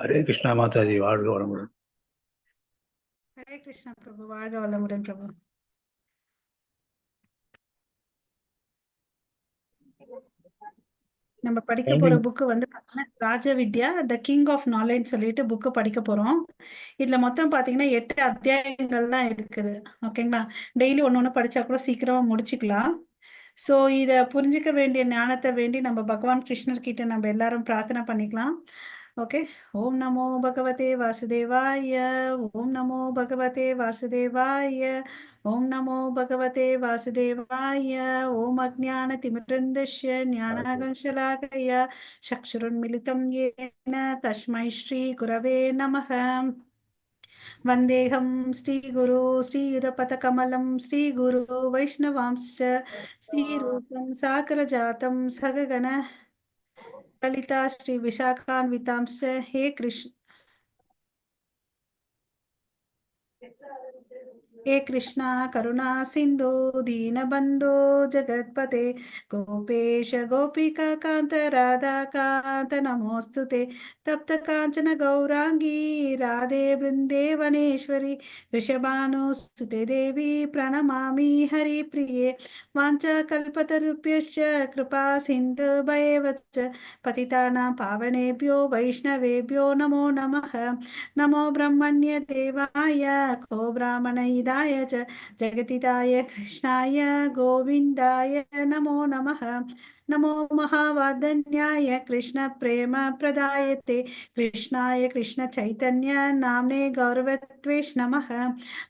ஹரே கிருஷ்ணா மாதாஜி, வாழ்க வளமுடன். ஹரே கிருஷ்ணா பிரபு, வாழ்க வளமுடன் பிரபு. நம்ம படிக்க போற புக்கு வந்து பாத்தீங்கன்னா ராஜவித்யா த கிங் ஆஃப் நாலேஜ் சொல்லிட்டு புக்கு படிக்க போறோம். இதுல மொத்தம் பாத்தீங்கன்னா 8 அத்தியாயங்கள் தான் இருக்குது. ஓகேங்களா? டெய்லி ஒண்ணு படிச்சா கூட சீக்கிரமா முடிச்சுக்கலாம். ஸோ இதை புரிஞ்சிக்க வேண்டிய ஞானத்தை வேண்டி நம்ம பகவான் கிருஷ்ணர் கிட்ட நம்ம எல்லாரும் பிரார்த்தனை பண்ணிக்கலாம். ஓகே. ஓம் நமோ பகவதே வாசுதேவாய. ஓம் நமோ பகவதே வாசுதேவாய. ஓம் நமோ பகவதே வாசுதேவாய. ஓம் அஜ்ஞான திமிரந்தஸ்ய ஞானாகංශலாகய சக்ஷுருன்மிலிதம் येन தஸ்மை ஸ்ரீ குரவே நமः. वन्देऽहं श्रीगुरु श्रीयुतपथकमलं श्रीगुरु वैष्णवांश्च श्रीरूपं सागरजातं सगगण ललिता श्रीविशाखान्वितांश्च हे कृष्ण हे कृष्णा करुणा सिन्धु दीनबन्धो जगत्पते गोपेश गोपिका कान्त राधा कान्त नमोऽस्तु ते तप्त काञ्चन गौराङ्गी राधे वृन्देवनेश्वरी वृषभानुसुते देवी प्रणमामि हरिप्रिये वाञ्छाकल्पतरुभ्यश्च कृपा सिन्धुभयेव च पतितानां पावनेभ्यो वैष्णवेभ्यो नमो नमः. नमो ब्रह्मण्य देवाय को ब्राह्मणहिताय च जगतिदाय कृष्णाय गोविन्दाय नमो नमः. नमो महावादन्याय कृष्ण प्रेम प्रदायते कृष्णाय कृष्ण चैतन्य नाम्ने गौरवत्वेश नमः.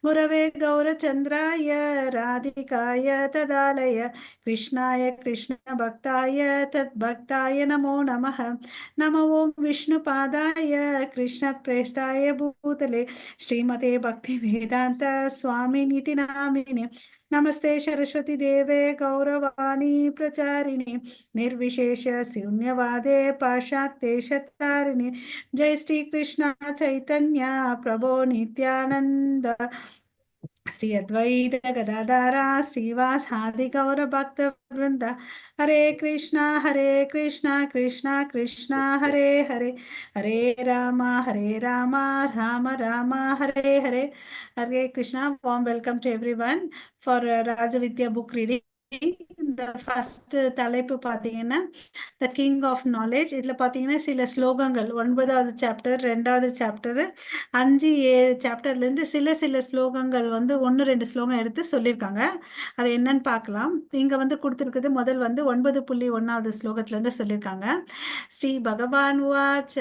गुरवे गौरचन्द्राय राधिकाय तदालय कृष्णाय कृष्ण भक्ताय तद्भक्ताय नमो नमः. नमो ओं विष्णुपादाय कृष्ण प्रेष्ठाय भूतले श्रीमते भक्ति वेदांत स्वामिनिति नामिने नमस्ते सरस्वती देवे गौरवाणी प्रचारिणे निर्विशेष शून्यवादे पाश्चात्य शतारिणे जय श्री कृष्ण चैतन्य प्रभो नित्यानंद श्री अद्वैत गदाधरा श्रीवासादि गौर भक्त वृंद हरे कृष्णा कृष्णा कृष्णा हरे हरे हरे राम राम राम हरे हरे. हरे Krishna. warm welcome to everyone for Rajavidya book reading. The first தலைப்பு பார்த்தீங்கன்னா த கிங் ஆஃப் நாலேஜ். இதில் பார்த்தீங்கன்னா சில ஸ்லோகங்கள் 9வது சாப்டர் 2வது சாப்டர் 5-7 சாப்டர்லேருந்து சில ஸ்லோகங்கள் வந்து 1-2 ஸ்லோகம் எடுத்து சொல்லியிருக்காங்க. அது என்னன்னு பார்க்கலாம். இங்கே வந்து கொடுத்துருக்குது. முதல் வந்து 9.1வது ஸ்லோகத்துலேருந்து சொல்லியிருக்காங்க. ஸ்ரீ பகவான் வாச்ச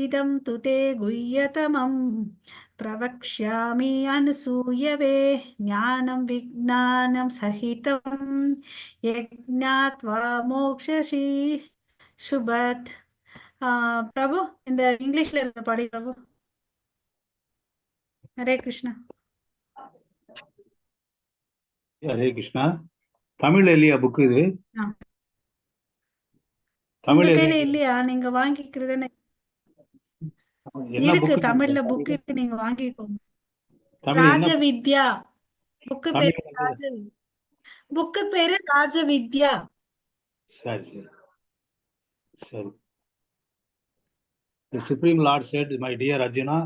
இதம் துதே குய்யதமம் प्रवक्ष्यामि अनसूयवे ज्ञानं विज्ञानं सहितं यज्ञात्वा मोक्षसि शुभत्. प्रभु இந்த இங்கிலீஷ்ல பாடி பிரபு. ஹரே கிருஷ்ணா. ஹரே கிருஷ்ணா. தமிழ் இல்லையா புக்? இது தமிழ் கையில இல்லையா? நீங்க வாங்கிக்கிறது இருக்கு. தமிழ்ல புக் இருக்கு, நீங்க வாங்கிக்கோங்க. ராஜவித்யா புக்கு பேரு. புக்கு பேரு ராஜவித்யா. சரி சரி சரி. The Supreme Lord said, my dear Arjuna,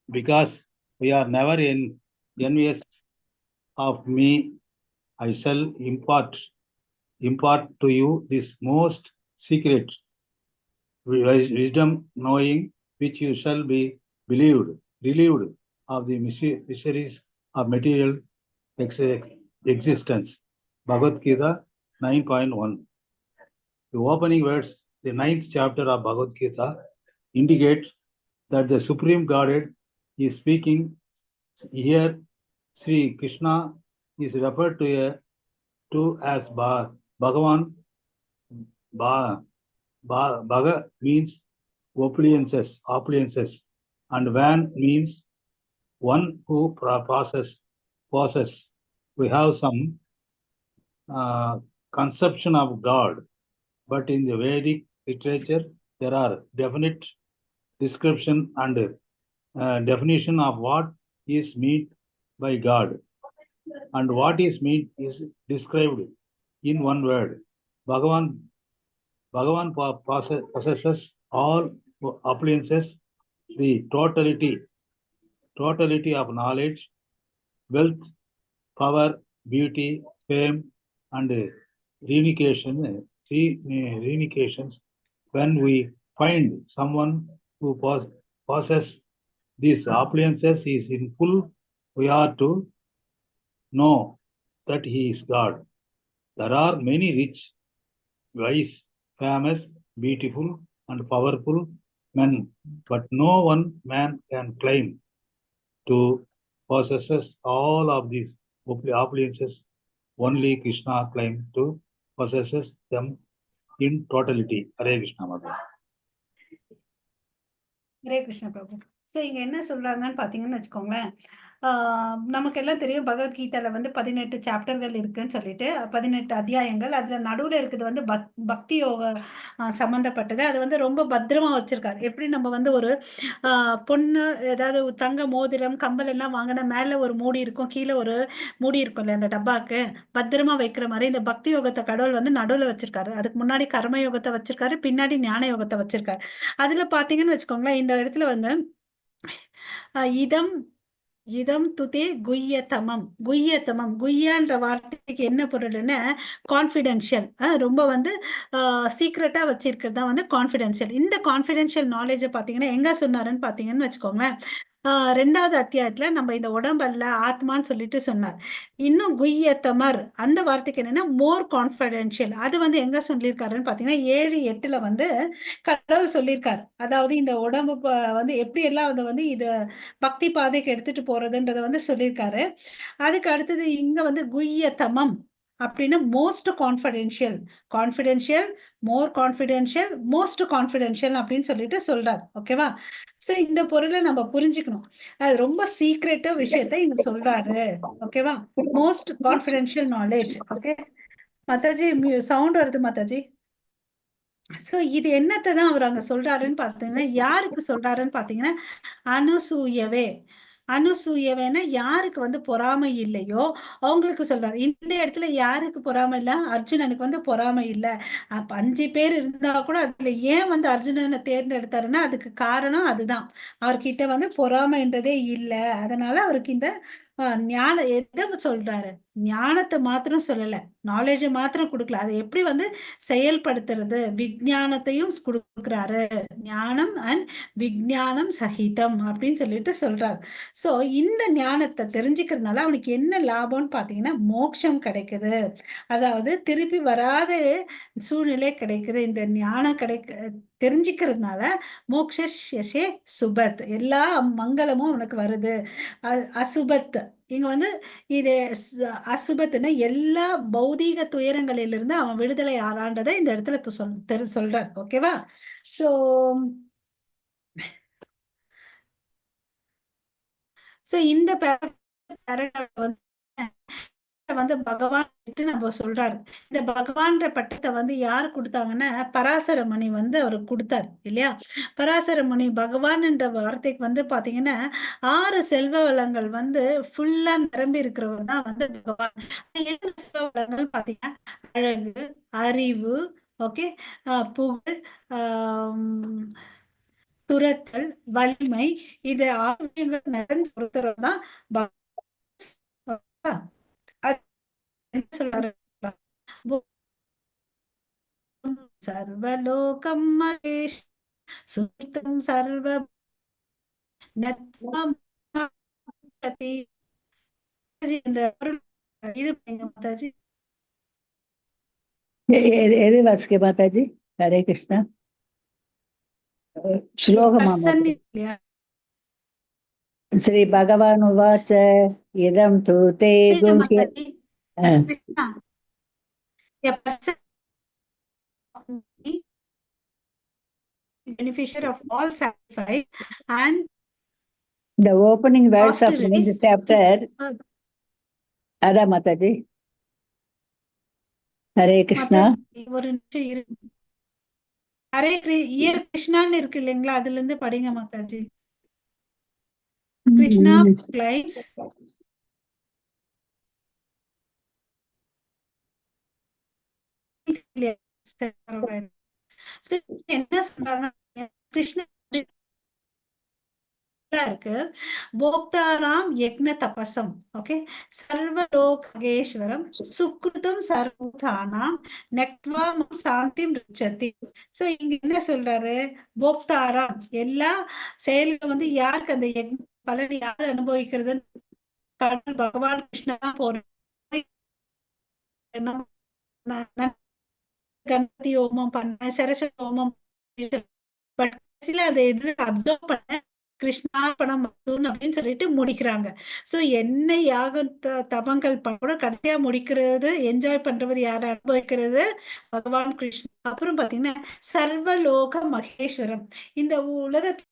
because we are never envious of me, I shall impart to you this most secret wisdom, knowing which you shall be relieved of the miseries of material existence. Bhagavad Gita 9.1. The opening words, the 9th chapter of Bhagavad Gita, indicate that the Supreme Godhead is speaking. Here, Sri Krishna is referred to as Bhagavan. Bhaga means opulences, and Van means one who possesses. We have some conception of God, but in the Vedic literature there are definite description and definition of what is meant by God, and what is meant is described in one word. Bhagavan possesses all appliances, the totality of knowledge, wealth, power, beauty, fame, and reunifications. When we find someone who possesses these appliances is in full, we are to know that he is God. There are many rich, wise, famous, beautiful, and powerful men, but no one man can claim to possess all of these appliances. Only Krishna claimed to possess them in totality. Hare Krishna Mother. Hare Krishna Prabhu. So இங்க என்ன சொல்றாங்கன்னு பார்த்தீங்கன்னு வச்சுக்கோங்களேன், நமக்கு எல்லாம் தெரியும் பகவத்கீதையில வந்து 18 சாப்டர்கள் இருக்குன்னு சொல்லிட்டு, 18 அத்தியாயங்கள். அதுல நடுவுல இருக்கிறது வந்து பக்தி யோக சம்மந்தப்பட்டது. அது வந்து ரொம்ப பத்திரமா வச்சிருக்காரு. எப்படி நம்ம வந்து ஒரு பொண்ணு ஏதாவது தங்க மோதிரம், கம்பல் எல்லாம் வாங்கினா மேல ஒரு மூடி இருக்கும், கீழே ஒரு மூடி இருக்கும் இல்லையா அந்த டப்பாக்கு, பத்திரமா வைக்கிற மாதிரி இந்த பக்தி யோகத்தை கடவுள் வந்து நடுவுல வச்சிருக்காரு. அதுக்கு முன்னாடி கர்ம யோகத்தை வச்சிருக்காரு, பின்னாடி ஞான யோகத்தை வச்சிருக்காரு. அதுல பாத்தீங்கன்னு வச்சுக்கோங்களேன், இந்த இடத்துல வந்து இதம் இதம் துதே குய்யதமம். குய்யான்ற வார்த்தைக்கு என்ன பொருள்னா கான்ஃபிடென்ஷியல். ரொம்ப வந்து சீக்ரெட்டா வச்சிருக்கிறது தான் வந்து கான்ஃபிடென்ஷியல். இந்த கான்ஃபிடென்ஷியல் நாலேஜை பார்த்தீங்கன்னா எங்க சொன்னாருன்னு பார்த்தீங்கன்னு வச்சுக்கோங்களேன், 2வது அத்தியாயத்துல நம்ம இந்த உடம்பல்ல ஆத்மான்னு சொல்லிட்டு சொன்னார். இன்னும் குய்யத்தமர் அந்த வார்த்தைக்கு என்னன்னா மோர் கான்ஃபிடென்ஷியல். அது வந்து எங்க சொல்லியிருக்காருன்னு பார்த்தீங்கன்னா 7:8 வந்து கடவுள் சொல்லியிருக்காரு. அதாவது இந்த உடம்பு வந்து எப்படி எல்லாம் அதை வந்து இது பக்தி பாதைக்கு எடுத்துட்டு போறதுன்றத வந்து சொல்லியிருக்காரு. அதுக்கு அடுத்தது இங்க வந்து குய்யதமம் அப்படின்னா மோஸ்ட் கான்ஃபிடென்ஷியல், மோர் கான்ஃபிடென்ஷியல், மோஸ்ட் கான்ஃபிடென்ஷியல் அப்படின்னு சொல்லிட்டு சொல்றாரு. ஓகேவா? சோ இந்த பொருளை நம்ம புரிஞ்சுக்கணும். அது ரொம்ப சீக்ரெட்டா விஷயத்த இங்க சொல்றாரு. ஓகேவா? Most confidential knowledge. Okay Mataji, sound வருது மாதாஜி. சோ இது என்னத்தை தான் அவர் அங்க சொல்றாருன்னு பார்த்தீங்கன்னா, யாருக்கு சொல்றாருன்னு பார்த்தீங்கன்னா அனுசூயவே. அனுசூயவேன்னா யாருக்கு வந்து பொறாமை இல்லையோ அவங்களுக்கு சொல்றாரு. இந்த இடத்துல யாருக்கு பொறாமை இல்ல? அர்ஜுனனுக்கு வந்து பொறாமை இல்ல. அப்ப 5 பேர் இருந்தா கூட அதுல ஏன் வந்து அர்ஜுனனை தேர்ந்தெடுத்தாருன்னா அதுக்கு காரணம் அதுதான். அவர்கிட்ட வந்து பொறாமைன்றதே இல்ல. அதனால அவருக்கு இந்த ஞான எதை சொல்றாரு? ஞானத்தை மாத்திரம் சொல்லல, நாலேஜை மாத்திரம் கொடுக்கல, அதை எப்படி வந்து செயல்படுத்துறது, விஞ்ஞானத்தையும் கொடுக்குறாரு. ஞானம் அண்ட் விஞ்ஞானம் சகிதம் அப்படின்னு சொல்லிட்டு சொல்றாரு. சோ இந்த ஞானத்தை தெரிஞ்சுக்கிறதுனால அவனுக்கு என்ன லாபம்னு பாத்தீங்கன்னா மோட்சம் கிடைக்குது. அதாவது திருப்பி வராத சூழ்நிலை கிடைக்குது. இந்த ஞானம் தெரிஞ்சுக்கிறதுனால மோக்ஷே சுபத், எல்லா மங்களமும் அவனுக்கு வருது. அசுபத் இங்க வந்து இது அசுபத்துன்னா எல்லா பௌதீக துயரங்களிலிருந்து அவன் விடுதலை ஆறான்றதை இந்த இடத்துல சொல்றார். ஓகேவா? சோ இந்த வந்து பகவான் நம்ம சொல்றாரு. இந்த பகவான்ற பட்டத்தை வந்து யாரு கொடுத்தாங்கன்னா பராசர முனி வந்து அவருக்கு கொடுத்தாரு இல்லையா? பராசர முனி பகவான் என்ற வார்த்தைக்கு வந்து பாத்தீங்கன்னா 6 செல்வ வளங்கள் வந்து ஃபுல்லா நிரம்பி இருக்கிறவர் தான் வந்து பகவான். என்ன செல்வ வளங்கள் பாத்தீங்கன்னா அழகு, அறிவு, ஓகே, புகழ், துரத்தல், வலிமை, இது ஆரோக்கியங்கள் நிறைஞ்ச ஒருத்தர் தான் என்ன சொல்றாரு? சர்வலோகம் மகேஷ் சுத்தம் சர்வ இந்த இது மாதாஜி எது வாசிக்க மாதாஜி? ஹரே கிருஷ்ணா. ஸ்லோகமா? ஸ்ரீ பகவான் உவாச்ச இதம் தூ தே beneficiary of all sacrifice and the opening words of this chapter. Ada Mataji. Hare Krishna. ஒரு நிமிஷம் ஹரே கிருஷ்ணான்னு இருக்கு இல்லைங்களா, அதுல இருந்து படிங்க மாதாஜி. கிருஷ்ணா கிளைம்ஸ் என்ன சொல்றாங்க? கிருஷ்ணன் இருக்கு. போக்தாராம் யக்ன தபசம். ஓகே, சர்வலோகேஸ்வரம் சுக்ருதம் சர்வதானாம் நக்த்வா சாந்திம் ருச்சதி. சோ இங்க என்ன சொல்றாரு? போக்தாராம் எல்லா செயல்கள் வந்து யாருக்கு அந்த பலனை யார் அனுபவிக்கிறது? கடவுள் பகவான் கிருஷ்ணா போற கணபதி ஹோமம் பண்ண, சரஸ்வதி ஹோமம் கடைசியில அதை எடுத்து அப்சர்வ் பண்ண கிருஷ்ணார்பணம் அப்படின்னு சொல்லிட்டு முடிக்கிறாங்க. சோ என்ன யாகம் தபங்கள் கூட கடைசியா முடிக்கிறது, என்ஜாய் பண்றவர் யார அனுபவிக்கிறது? பகவான் கிருஷ்ணா. அப்புறம் பாத்தீங்கன்னா சர்வலோக மகேஸ்வரம். இந்த உலகத்துல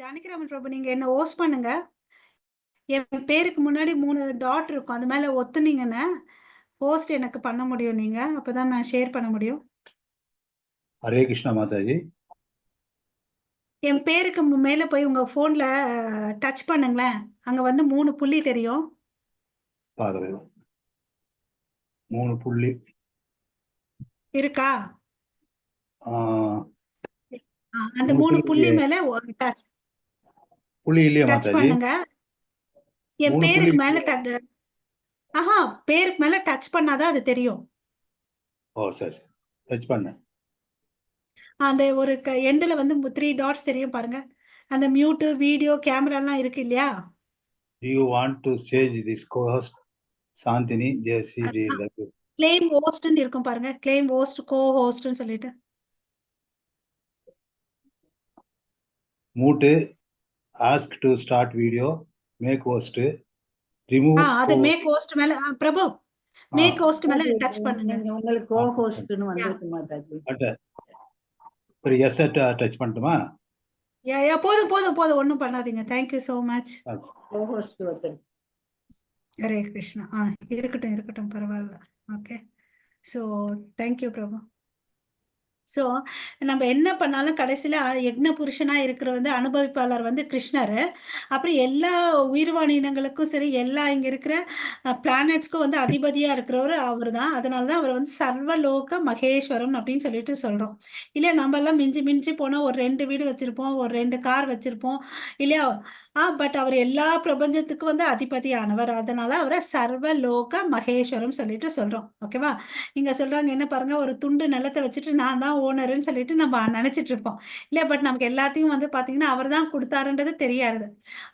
ஜானகிராமன் பிரபு நீங்க என்ன ஹோஸ்ட் பண்ணுங்க. என் பேருக்கு முன்னாடி 3 டாட் இருக்கும், அது மேல ஒத்துனீங்கன்னா ஹோஸ்ட் எனக்கு பண்ண முடியும். நீங்க அப்பதான் நான் ஷேர் பண்ண முடியும். ஹரே கிருஷ்ணா மாதாஜி. என் பேருக்கு மேல போய் உங்க போன்ல டச் பண்ணுங்களேன். அங்க வந்து 3 புள்ளி தெரியும். பாக்குறேன். 3 புள்ளி இருக்கா? அந்த 3 புள்ளி புள்ளி இல்லையே. மேல டச் புள்ளி இல்லையா டச் மாதாஜி? பண்ணுங்க. என் 3 புள்ளி பேருக்கு மேல ஆஹா, பேருக்கு மேல டச் பண்ணாதான் அது தெரியும். ஓ சரி சரி, டச் பண்ணேன். அந்த ஒரு எண்டுல வந்து 3 டாட்ஸ் தெரியும் பாருங்க. அந்த மியூட், வீடியோ, கேமரா எல்லாம் இருக்கு இல்லையா? Do you want to change this co-host? Chandini Jayashree claim ஹோஸ்ட்னு இருக்கும் பாருங்க. கிளைம் ஹோஸ்ட், கோ ஹோஸ்ட்னு சொல்லிட்டு mute, ask to start video, make host, remove. அது மேக் ஹோஸ்ட் மேல பிரபு மேக் ஹோஸ்ட் மேல டச் பண்ணுங்க. உங்களுக்கு கோ ஹோஸ்ட்னு வந்திருக்கு மாதாஜி. ஒரு எஸ் டச் பண்ணட்டுமா? யா போதும் போதும் போதும், ஒன்றும் பண்ணாதீங்க. Thank you so much. கோ ஹோஸ்ட் வந்துருச்சு. ஹரே கிருஷ்ணா. இருக்கட்டும் இருக்கட்டும், பரவாயில்ல. ஓகே, ஸோ தேங்க்யூ பிரபு. ஸோ நம்ம என்ன பண்ணாலும் கடைசியில் யக்ன புருஷனா இருக்கிற வந்து அனுபவிப்பாளர் வந்து கிருஷ்ணர். அப்புறம் எல்லா உயிர்வாழினங்களுக்கும் சரி, எல்லா இங்க இருக்கிற பிளானட்ஸ்க்கும் வந்து அதிபதியா இருக்கிறவர் அவர் தான். அதனால தான் அவர் வந்து சர்வலோக மகேஸ்வரம் அப்படின்னு சொல்லிட்டு சொல்றோம் இல்லையா? நம்ம எல்லாம் மிஞ்சி மிஞ்சி போனா ஒரு 2 வீடு வச்சிருப்போம், ஒரு 2 கார் வச்சிருப்போம் இல்லையா? பட் அவர் எல்லா பிரபஞ்சத்துக்கும் வந்து அதிபதியானவர். அதனால அவரை சர்வலோக மகேஸ்வரம் சொல்லிட்டு சொல்றோம். ஓகேவா? நீங்க சொல்றாங்க என்ன பாருங்க, ஒரு துண்டு நிலத்தை வச்சுட்டு நான் தான் ஓனருன்னு சொல்லிட்டு நம்ம நினைச்சிட்டு இருப்போம் இல்லையா? பட் நமக்கு எல்லாத்தையும் வந்து பாத்தீங்கன்னா அவர் தான் கொடுத்தாருன்றது தெரியாது.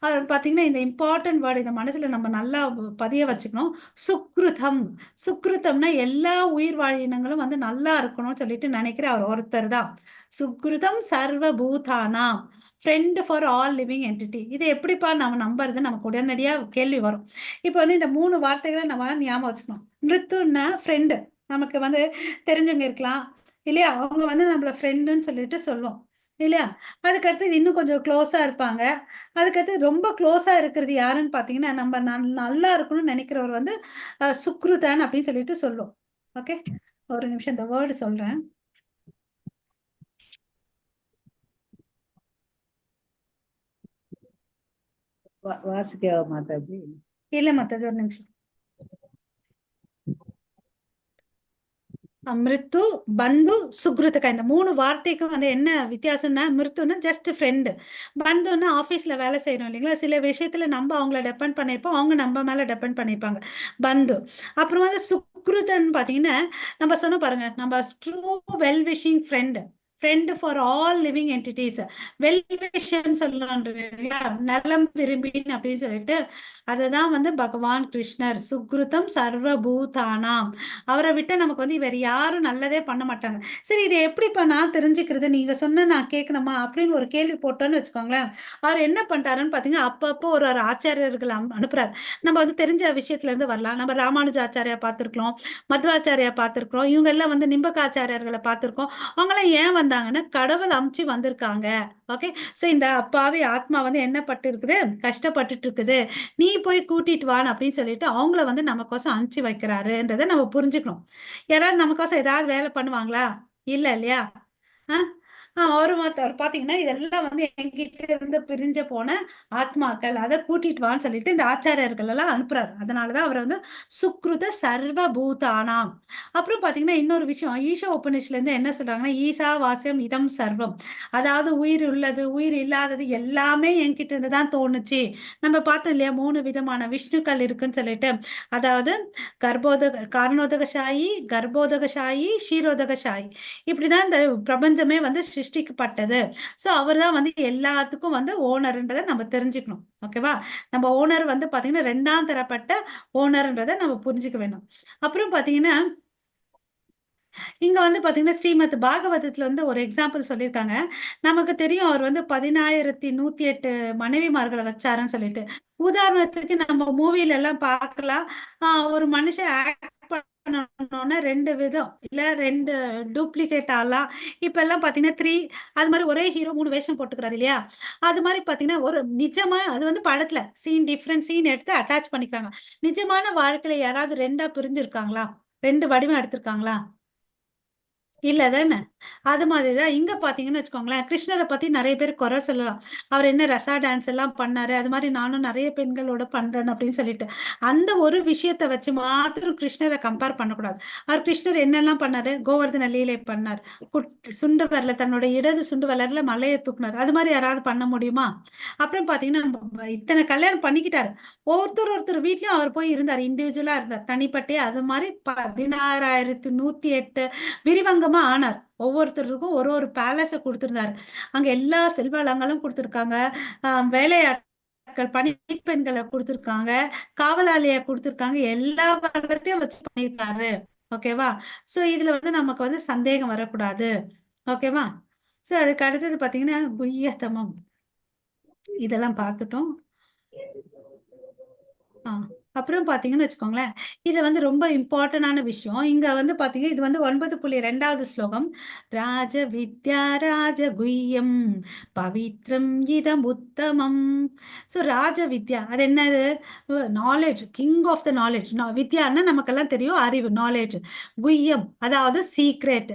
அவர் பாத்தீங்கன்னா இந்த இம்பார்ட்டன்ட் வேர்டு இந்த மனசுல நம்ம நல்லா பதிய வச்சுக்கணும். சுக்ருதம். சுக்ருதம்னா எல்லா உயிர் வாழினங்களும் வந்து நல்லா இருக்கணும்னு சொல்லிட்டு நினைக்கிற அவர் ஒருத்தர் தான். சுக்ருதம் சர்வபூதானாம் friend for all living entity. இது எப்படிப்பா நம்ம நம்புறது? நமக்கு உடனடியா கேள்வி வரும். இப்போ வந்து இந்த 3 வார்த்தைகளை நம்ம ஞாபகம் வச்சுக்கணும். மிருத்துன்னா ஃப்ரெண்டு, நமக்கு வந்து தெரிஞ்சவங்க இருக்கலாம் இல்லையா? அவங்க வந்து நம்மள ஃப்ரெண்டுன்னு சொல்லிட்டு சொல்லுவோம் இல்லையா? அதுக்கடுத்து இன்னும் கொஞ்சம் க்ளோஸா இருப்பாங்க. அதுக்கடுத்து ரொம்ப க்ளோஸா இருக்கிறது யாருன்னு பாத்தீங்கன்னா, நம்ம நல்லா இருக்கணும்னு நினைக்கிறவர் வந்து சுக்ருதன் அப்படின்னு சொல்லிட்டு சொல்லுவோம். ஓகே, ஒரு நிமிஷம் இந்த வேர்டு சொல்றேன். வாசிக்கவா மாதாஜி? இல்ல மாதாஜி, ஒரு நிமிஷம். மிருத்து, பந்து, சுக்ருத்துக்கா, இந்த 3 வார்த்தைக்கும் வந்து என்ன வித்தியாசம்னா, மிருத்துன்னா ஜஸ்ட் ஃப்ரெண்டு, பந்துன்னா ஆஃபீஸ்ல வேலை செய்யறோம் இல்லைங்களா? சில விஷயத்துல நம்ம அவங்கள டிபெண்ட் பண்ணியிருப்போம், அவங்க நம்ம மேல டிபெண்ட் பண்ணியிருப்பாங்க, பந்து. அப்புறம் வந்து சுக்ருதன் பாத்தீங்கன்னா, நம்ம சொன்ன பாருங்க, நம்ம true well wishing friend friend for all living entities, வெல்விஷன் சொல்லலாம் இல்லையா, நலம் விரும்பின் அப்படின்னு சொல்லிட்டு அதுதான் வந்து பகவான் கிருஷ்ணர். சுக்ருதம் சர்வபூதானாம், அவரை விட்டு நமக்கு வந்து இவர் யாரும் நல்லதே பண்ண மாட்டாங்க. சரி, இதை எப்படிப்பா நான் தெரிஞ்சுக்கிறது, நீங்க சொன்ன நான் கேட்கணுமா அப்படின்னு ஒரு கேள்வி போட்டோன்னு வச்சுக்கோங்களேன். அவர் என்ன பண்ணிட்டாருன்னு பாத்தீங்கன்னா, அப்பப்போ ஒரு ஒரு ஆச்சாரியர்கள் அனுப்புறாரு. நம்ம வந்து தெரிஞ்ச விஷயத்துல இருந்து வரலாம். நம்ம ராமானுஜ ஆச்சாரியா பார்த்திருக்கிறோம், மத்வாச்சாரியா பார்த்திருக்கிறோம், இவங்க எல்லாம் வந்து நிம்பகாச்சாரியர்களை பார்த்திருக்கோம். அவங்களாம் ஏன் வந்தாங்கன்னா கடவுள் அமுச்சு வந்திருக்காங்க. ஓகே, சோ இந்த அப்பாவி ஆத்மா வந்து என்ன பட்டு இருக்குது, கஷ்டப்பட்டுட்டு இருக்குது, நீ போய் கூட்டிட்டு வான்னு அப்படின்னு சொல்லிட்டு அவங்கள வந்து நமக்கோசம் அனுப்பிச்சு வைக்கிறாருன்றதை நம்ம புரிஞ்சுக்கணும். யாராவது நமக்கோசம் ஏதாவது வேலை பண்ணுவாங்களா? இல்ல இல்லையா? ஒரு பாத்தீங்கன்னா இதெல்லாம் வந்து என்கிட்ட இருந்து பிரிஞ்ச போன ஆத்மாக்கள், அதை கூட்டிட்டு வான்னு சொல்லிட்டு இந்த ஆச்சாரியர்கள் எல்லாம் அனுப்புறாரு. அதனாலதான் அவர் வந்து சுக்ருத சர்வபூதானாம். அப்புறம் பாத்தீங்கன்னா இன்னொரு விஷயம், ஈஷா உபநிஷத்துல இருந்து என்ன சொல்றாங்கன்னா, ஈசா வாசியம் இதம் சர்வம், அதாவது உயிர் உள்ளது உயிர் இல்லாதது எல்லாமே என்கிட்ட இருந்து தான் தோணுச்சு. நம்ம பார்த்தோம் இல்லையா, 3 விதமான விஷ்ணுக்கள் இருக்குன்னு சொல்லிட்டு, அதாவது காரணோதகசாயி, கர்ப்போதகசாயி, ஷீரோதகசாயி, இப்படிதான் இந்த பிரபஞ்சமே வந்து சிருஷ்டிக்கப்பட்டது. சோ அவர் தான் வந்து எல்லாத்துக்கும் வந்து ஓனர்ன்றதை நம்ம தெரிஞ்சுக்கணும். ஓகேவா? நம்ம ஓனர் வந்து பாத்தீங்கன்னா 2ஆம் தரப்பட்ட ஓனர்ன்றதை நம்ம புரிஞ்சுக்க வேணும். அப்புறம் பாத்தீங்கன்னா இங்க வந்து பாத்தீங்கன்னா ஸ்ரீமத் பாகவதத்துல வந்து ஒரு எக்ஸாம்பிள் சொல்லியிருக்காங்க. நமக்கு தெரியும் அவர் வந்து 10,108 மனைவிமார்களை வச்சாருன்னு சொல்லிட்டு. உதாரணத்துக்கு நம்ம மூவில எல்லாம் பார்க்கலாம், ஒரு மனுஷன் ஆக்ட் பண்ணணும்னா 2 விதம் இல்ல 2 டூப்ளிகேட் ஆலாம். இப்ப எல்லாம் பாத்தீங்கன்னா 3, அது மாதிரி ஒரே ஹீரோ 3 வேஷம் போட்டுக்கிறாரு இல்லையா? அது மாதிரி பாத்தீங்கன்னா ஒரு நிஜமா அது வந்து படத்துல டிஃப்ரெண்ட் சீன் எடுத்து அட்டாச் பண்ணிக்கிறாங்க. நிஜமான வாழ்க்கையில யாராவது 2ஆ பிரிஞ்சிருக்காங்களா? 2 வடிவம் எடுத்திருக்காங்களா? இல்ல தானே? அது மாதிரிதான் இங்க பாத்தீங்கன்னு வச்சுக்கோங்களேன், கிருஷ்ணரை பத்தி நிறைய பேர் குறை சொல்லலாம். அவர் என்ன ரசா டான்ஸ் எல்லாம் பண்ணாரு, அது மாதிரி நானும் நிறைய பெண்களோட பண்றேன் அப்படின்னு சொல்லிட்டு, அந்த ஒரு விஷயத்த வச்சு மாத்திரம் கிருஷ்ணரை கம்பேர் பண்ணக்கூடாது. அவர் கிருஷ்ணர் என்னெல்லாம் பண்ணாரு, கோவர்தன லீலை பண்ணார், சுண்டு வரல தன்னோட இடது சுண்டு வளர்ல மலையை தூக்குனார். அது மாதிரி யாராவது பண்ண முடியுமா? அப்புறம் பாத்தீங்கன்னா இத்தனை கல்யாணம் பண்ணிக்கிட்டாரு, ஒருத்தர் வீட்லயும் அவர் போய் இருந்தார், இண்டிவிஜுவலா இருந்தார், தனிப்பட்டே. அது மாதிரி 16,108 விரிவங்கமா ஆனார். ஒவ்வொருத்தருக்கும் ஒரு ஒரு பேலஸ கொடுத்திருந்தாரு. அங்க எல்லா செல்வ வளங்களும் கொடுத்திருக்காங்க, வேலையாட்கள் பணிப்பெண்களை கொடுத்திருக்காங்க, காவலாளிய கொடுத்திருக்காங்க, எல்லா வளத்தையும் வச்சு பண்ணியிருக்காரு. ஓகேவா? சோ இதுல வந்து நமக்கு வந்து சந்தேகம் வரக்கூடாது. ஓகேவா? சோ அதுக்கு அடுத்தது பாத்தீங்கன்னா குய்யதமம், இதெல்லாம் பார்த்துட்டோம். அப்புறம் பாத்தீங்கன்னு வச்சுக்கோங்களேன், இது வந்து ரொம்ப இம்பார்ட்டன்டான விஷயம். இங்க வந்து பாத்தீங்கன்னா இது வந்து 9.2வது ஸ்லோகம். ராஜ வித்யா ராஜ குய்யம் பவித்ரம் இதம் உத்தமம். ஸோ ராஜ வித்யா அது என்னது? Knowledge, king of the knowledge. வித்யான்னா நமக்கெல்லாம் தெரியும், அறிவு, நாலேஜ். குய்யம் அதாவது secret,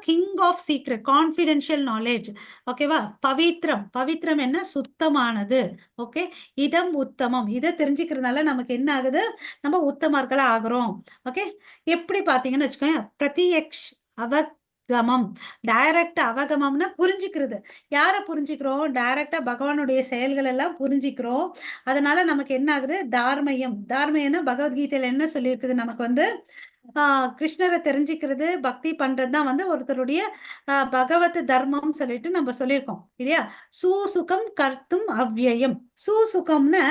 king of secret, confidential knowledge. ஓகேவா? பவித்ரம், பவித்ரம் என்ன? சுத்தமானது. ஓகே, இதம் உத்தமம், இதை தெரிஞ்சுக்கிறதுனால நமக்கு என்ன ஆகுது, நம்ம உத்தமர்களா ஆகுறோம். ஓகே, எப்படி பாத்தீங்கன்னு வச்சுக்கோங்க, பிரத்யக்ஷ் அவகமம், டைரக்ட் அவகமம்னா புரிஞ்சுக்கிறது. யார புரிஞ்சுக்கிறோம்? டைரக்டா பகவானுடைய செயல்கள் எல்லாம் புரிஞ்சுக்கிறோம். அதனால நமக்கு என்ன ஆகுது, தார்மயம். தார்மயம்னா பகவத்கீதையில என்ன சொல்லியிருக்குது, நமக்கு வந்து கிருஷ்ணரை தெரிஞ்சுக்கிறது, பக்தி பண்றதுதான் வந்து ஒருத்தருடைய பகவத் தர்மம் சொல்லிட்டு நம்ம சொல்லியிருக்கோம் இல்லையா? சூசுகம் கர்த்தும் அவ்யயம். சூசுகம்னு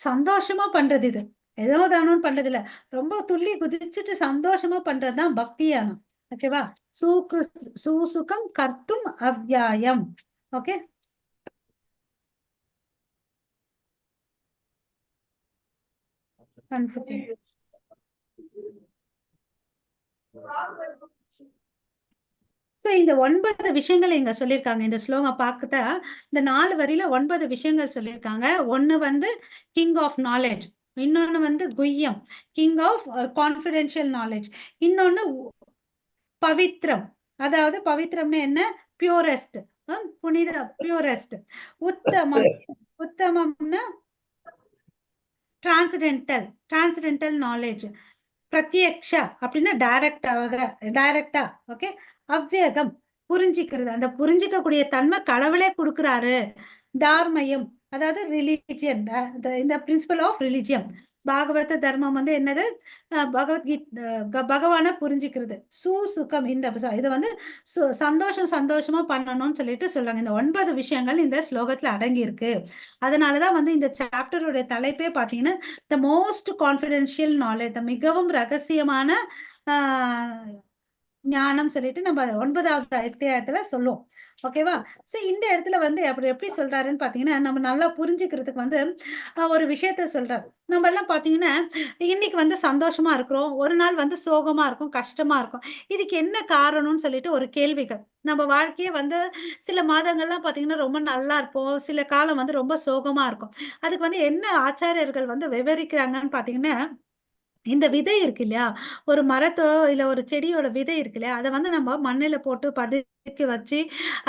சந்தோஷமா பண்றது, இது ஏதோ தானும் பண்றது இல்ல, ரொம்ப துள்ளி குதிச்சுட்டு சந்தோஷமா பண்றதுதான் பக்தியானம். ஓகேவா? சூசுகம் கர்த்தும் அவ்யாயம். ஓகே, சோ இந்த 9 விஷயங்கள் இங்க சொல்லியிருக்காங்க. இந்த ஸ்லோகம் பார்க்கத்தா இந்த 4 வரியில 9 விஷயங்கள் சொல்லியிருக்காங்க. ஒண்ணு வந்து கிங் ஆஃப் நாலேஜ், இன்னொன்னு வந்து குய்யம், கிங் ஆஃப் கான்பிடென்ஷியல் நாலேஜ், இன்னொன்னு பவித்ரம், அதாவது பவித்ரம்னு என்ன? பியூரஸ்ட், புனித, பியூரஸ்ட். உத்தமம், உத்தமம்னா டிரான்சென்டென்டல் நாலேஜ். பிரத்யக்ஷா அப்படின்னா டைரக்டா. ஓகே, அவ்வேகம் புரிஞ்சிக்கிறது, அந்த புரிஞ்சிக்கக்கூடிய தன்மை கடவுளே கொடுக்கிறாரு. தார்மயம் அதாவது ரிலிஜியன், இந்த பிரின்சிபல் ஆஃப் ரிலிஜியம். பாகவத தர்மம் வந்து என்னது? பகவான புரிஞ்சுக்கிறது. சுகம் இந்த இது வந்து சந்தோஷமா பண்ணணும்னு சொல்லிட்டு சொல்றாங்க. இந்த 9 விஷயங்கள் இந்த ஸ்லோகத்துல அடங்கி இருக்கு. அதனாலதான் வந்து இந்த சாப்டருடைய தலைப்பே பாத்தீங்கன்னா த மோஸ்ட் கான்பிடென்ஷியல் நாலேஜ், மிகவும் ரகசியமான ஞானம் சொல்லிட்டு நம்ம 9வது அத்தியாயத்துல சொல்லுவோம். ஓகேவா? சோ இந்த இடத்துல வந்து அப்படி எப்படி சொல்றாருன்னு பாத்தீங்கன்னா, நம்ம நல்லா புரிஞ்சுக்கிறதுக்கு வந்து ஒரு விஷயத்த சொல்றாரு. நம்ம எல்லாம் பாத்தீங்கன்னா, இன்னைக்கு வந்து சந்தோஷமா இருக்கிறோம். ஒரு நாள் வந்து சோகமா இருக்கும், கஷ்டமா இருக்கும். இதுக்கு என்ன காரணம்னு சொல்லிட்டு ஒரு கேள்விகள். நம்ம வாழ்க்கையே வந்து சில மாதங்கள்லாம் பாத்தீங்கன்னா ரொம்ப நல்லா இருப்போம். சில காலம் வந்து ரொம்ப சோகமா இருக்கும். அதுக்கு வந்து என்ன ஆச்சாரியர்கள் வந்து விவரிக்கிறாங்கன்னு பாத்தீங்கன்னா, இந்த விதை இருக்கு இல்லையா? ஒரு மரத்தோ, இல்ல ஒரு செடியோட விதை இருக்கு இல்லையா? அத வந்து நம்ம மண்ணுல போட்டு பதுக்கி வச்சு,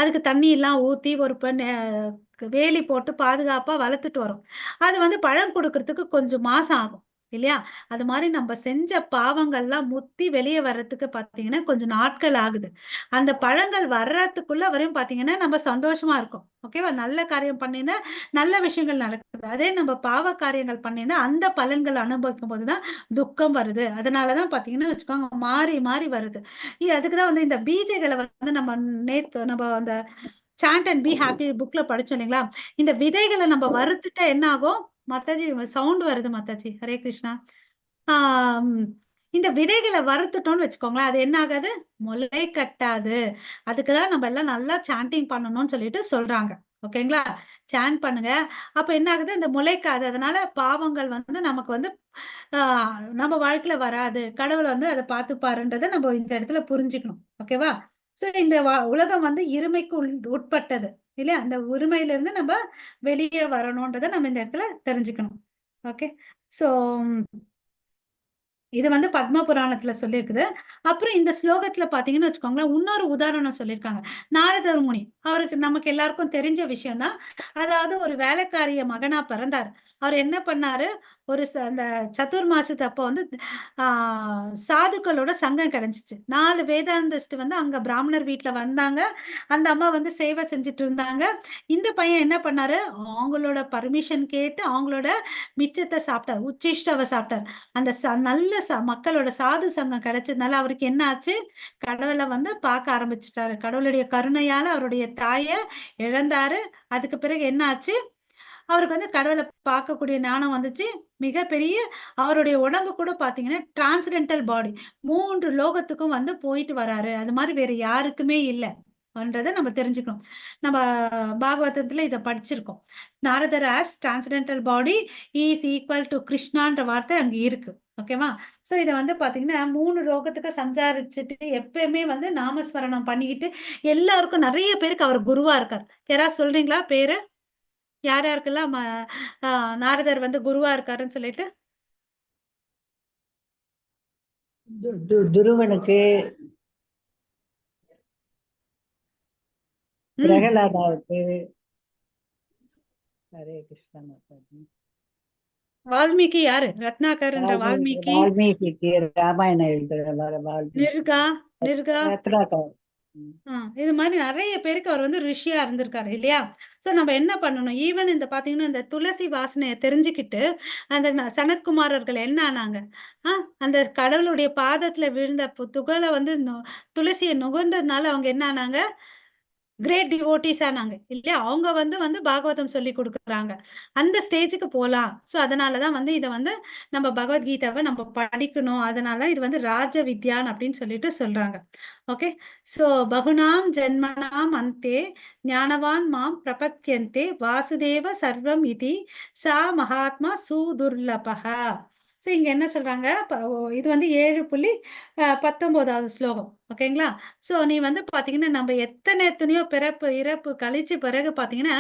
அதுக்கு தண்ணி எல்லாம் ஊத்தி ஒரு வேலி போட்டு பாதுகாப்பா வளர்த்துட்டு வரோம். அது வந்து பழம் குடுக்கறதுக்கு கொஞ்சம் மாசம் ஆகும். இல்லையா? அது மாரி நம்ம செஞ்ச பாவங்கள்லாம் முத்தி வெளிய வர்றதுக்கு பார்த்தீங்கன்னா, கொஞ்சம் நாட்கள் ஆகுது. அந்த பழங்கள் வர்றதுக்குள்ள வரையும் பார்த்தீங்கன்னா, நம்ம சந்தோஷமா இருக்கோம். ஓகேவா? நல்ல காரியம் பண்ணினா, நல்ல விஷயங்கள் நடக்குது. அதே நம்ம பாவ காரியங்கள் பண்ணினா, அந்த பலன்கள் அனுபவிக்கும்போது தான் துக்கம் வருது. அதனால தான் பார்த்தீங்கன்னா வச்சுக்கோங்க, மாறி மாறி வருது. அதுக்கு தான் வந்து இந்த பீஜைகள வந்து நம்ம அந்த சாண்ட் அண்ட் பி ஹாப்பி புக்ல படிச்சோம் இல்லைங்களா? இந்த விதைகள நம்ம வறுத்துட்டா என்ன ஆகும்? மாதாஜி சவுண்ட் வருது மாதாஜி. ஹரே கிருஷ்ணா. ஆம். இந்த விதைகள வறுத்துட்டோம்னு வச்சுக்கோங்களேன், அது என்ன ஆகாது? முளை கட்டாது. அதுக்கு தான் நம்ம எல்லாம் நல்லா சாண்டிங் பண்ணணும்னு சொல்லிட்டு சொல்றாங்க. ஓகேங்களா? சாண்ட் பண்ணுங்க. அப்ப என்ன ஆகுது? இந்த முளைக்காது. அதனால பாவங்கள் வந்து நமக்கு வந்து ஆ நம்ம வாழ்க்கையில வராது. கடவுள் வந்து அத பார்த்துப்பாருன்றத நம்ம இந்த இடத்துல புரிஞ்சுக்கணும். ஓகேவா? சோ இந்த உலகம் வந்து இருமைக்கு உட்பட்டது. இல்லையா? அந்த உரிமையிலிருந்து நம்ம வெளிய வரணும்ன்றத நம்ம இந்த இடத்துல தெரிஞ்சுக்கணும். ஓகே. சோ இது வந்து பத்ம புராணத்துல சொல்லியிருக்குது. அப்புறம் இந்த ஸ்லோகத்துல பார்த்தீங்கன்னு வச்சுக்கோங்களேன், இன்னொரு உதாரணம் சொல்லியிருக்காங்க. நாரதர் முனி. அவருக்கு நமக்கு எல்லாருக்கும் தெரிஞ்ச விஷயம் தான். அதாவது ஒரு வேலைக்காரிய மகனா பிறந்தாரு. அவர் என்ன பண்ணாரு, ஒரு அந்த சதுர்மாசத்து அப்போ வந்து ஆ சாதுக்களோட சங்கம் கிடைச்சுச்சு. 4 வேதாந்திஸ்ட் வந்து அங்க பிராமணர் வீட்ல வந்தாங்க. அந்த அம்மா வந்து சேவை செஞ்சுட்டு இருந்தாங்க. இந்த பையன் என்ன பண்ணாரு, அவங்களோட பர்மிஷன் கேட்டு அவங்களோட மிச்சத்த சாப்பிட்டார். உச்சிஷ்டவ சாப்பிட்டார். அந்த நல்ல மக்களோட சாது சங்கம் கிடைச்சதுனால அவருக்கு என்ன ஆச்சு? கடவுள வந்து பார்க்க ஆரம்பிச்சுட்டாரு. கடவுளுடைய கருணையால அவருடைய தாய இழந்தாரு. அதுக்கு பிறகு என்ன ஆச்சு? அவருக்கு வந்து கடவுள பார்க்கக்கூடிய ஞானம் வந்துச்சு. மிகப்பெரிய அவருடைய உடம்பு கூட பார்த்தீங்கன்னா, டிரான்சென்டென்டல் பாடி. 3 லோகத்துக்கும் வந்து போயிட்டு வராரு. அது மாரி வேற யாருக்குமே இல்ல. ன்றத நம்ம தெரிஞ்சுக்கணும். நம்ம பாகவதத்துல இத படிச்சிருக்கோம். நாரதர் as transcendental body is equal to கிருஷ்ணான்ற வார்த்தை அங்க இருக்கு. ஓகேவா? சோ இத வந்து பாத்தீங்கன்னா 3 லோகத்துக்கு சஞ்சாரிச்சுட்டு எப்பயுமே வந்து நாமஸ்மரணம் பண்ணிக்கிட்டு எல்லாருக்கும் நெறைய பேருக்கு அவர் குருவா இருக்கார். யாராவது சொல்றீங்களா பேரு? யார் யாருக்கெல்லாம் நாரதர் வந்து குருவா இருக்காருன்னு சொல்லிட்டு? துருவனுக்கு, பிரகலாதாவுக்கு. ஹரே கிருஷ்ணா மாதாஜி. வால்மீகி யாரு? ரத்னாகர்ன்ற வால்மீகி. வால்மீகிக்கு ராமாயணம் எழுதுற வால்மீகி. நிர்கா. ரத்னாகர். இது மாதிரி நிறைய பேருக்கு அவர் வந்து ரிஷியா இருந்திருக்காரு இல்லையா? சோ நம்ம என்ன பண்ணணும்? ஈவன் இந்த பாத்தீங்கன்னா இந்த துளசி வாசனைய தெரிஞ்சுக்கிட்டு அந்த சனத்குமாரர்கள் என்ன ஆனாங்க? அந்த கடவுளுடைய பாதத்துல விழுந்த துகளை வந்து துளசியை நுகர்ந்ததுனால அவங்க என்ன ஆனாங்க? கிரேட் டிவோட்டிஸ் ஆனாங்க இல்லையா? அவங்க வந்து வந்து பாகவதம் சொல்லி கொடுக்குறாங்க. அந்த ஸ்டேஜுக்கு போலாம். சோ அதனாலதான் வந்து இத வந்து நம்ம பகவத்கீதாவை நம்ம படிக்கணும். அதனால இது வந்து ராஜ வித்யான் அப்படின்னு சொல்லிட்டு சொல்றாங்க. ஓகே. சோ பகுனாம் ஜென்மனாம் அந்தே ஞானவான் மாம் பிரபத்யந்தே வாசுதேவ சர்வம் இதி சா மகாத்மா சுதுர்லபஹ. சோ இங்க என்ன சொல்றாங்க? இது வந்து 7.19வது ஸ்லோகம். ஓகேங்களா? சோ நீ வந்து பாத்தீங்கன்னா நம்ம எத்தனையோ பிறப்பு இறப்பு கழிச்சு பிறகு பாத்தீங்கன்னா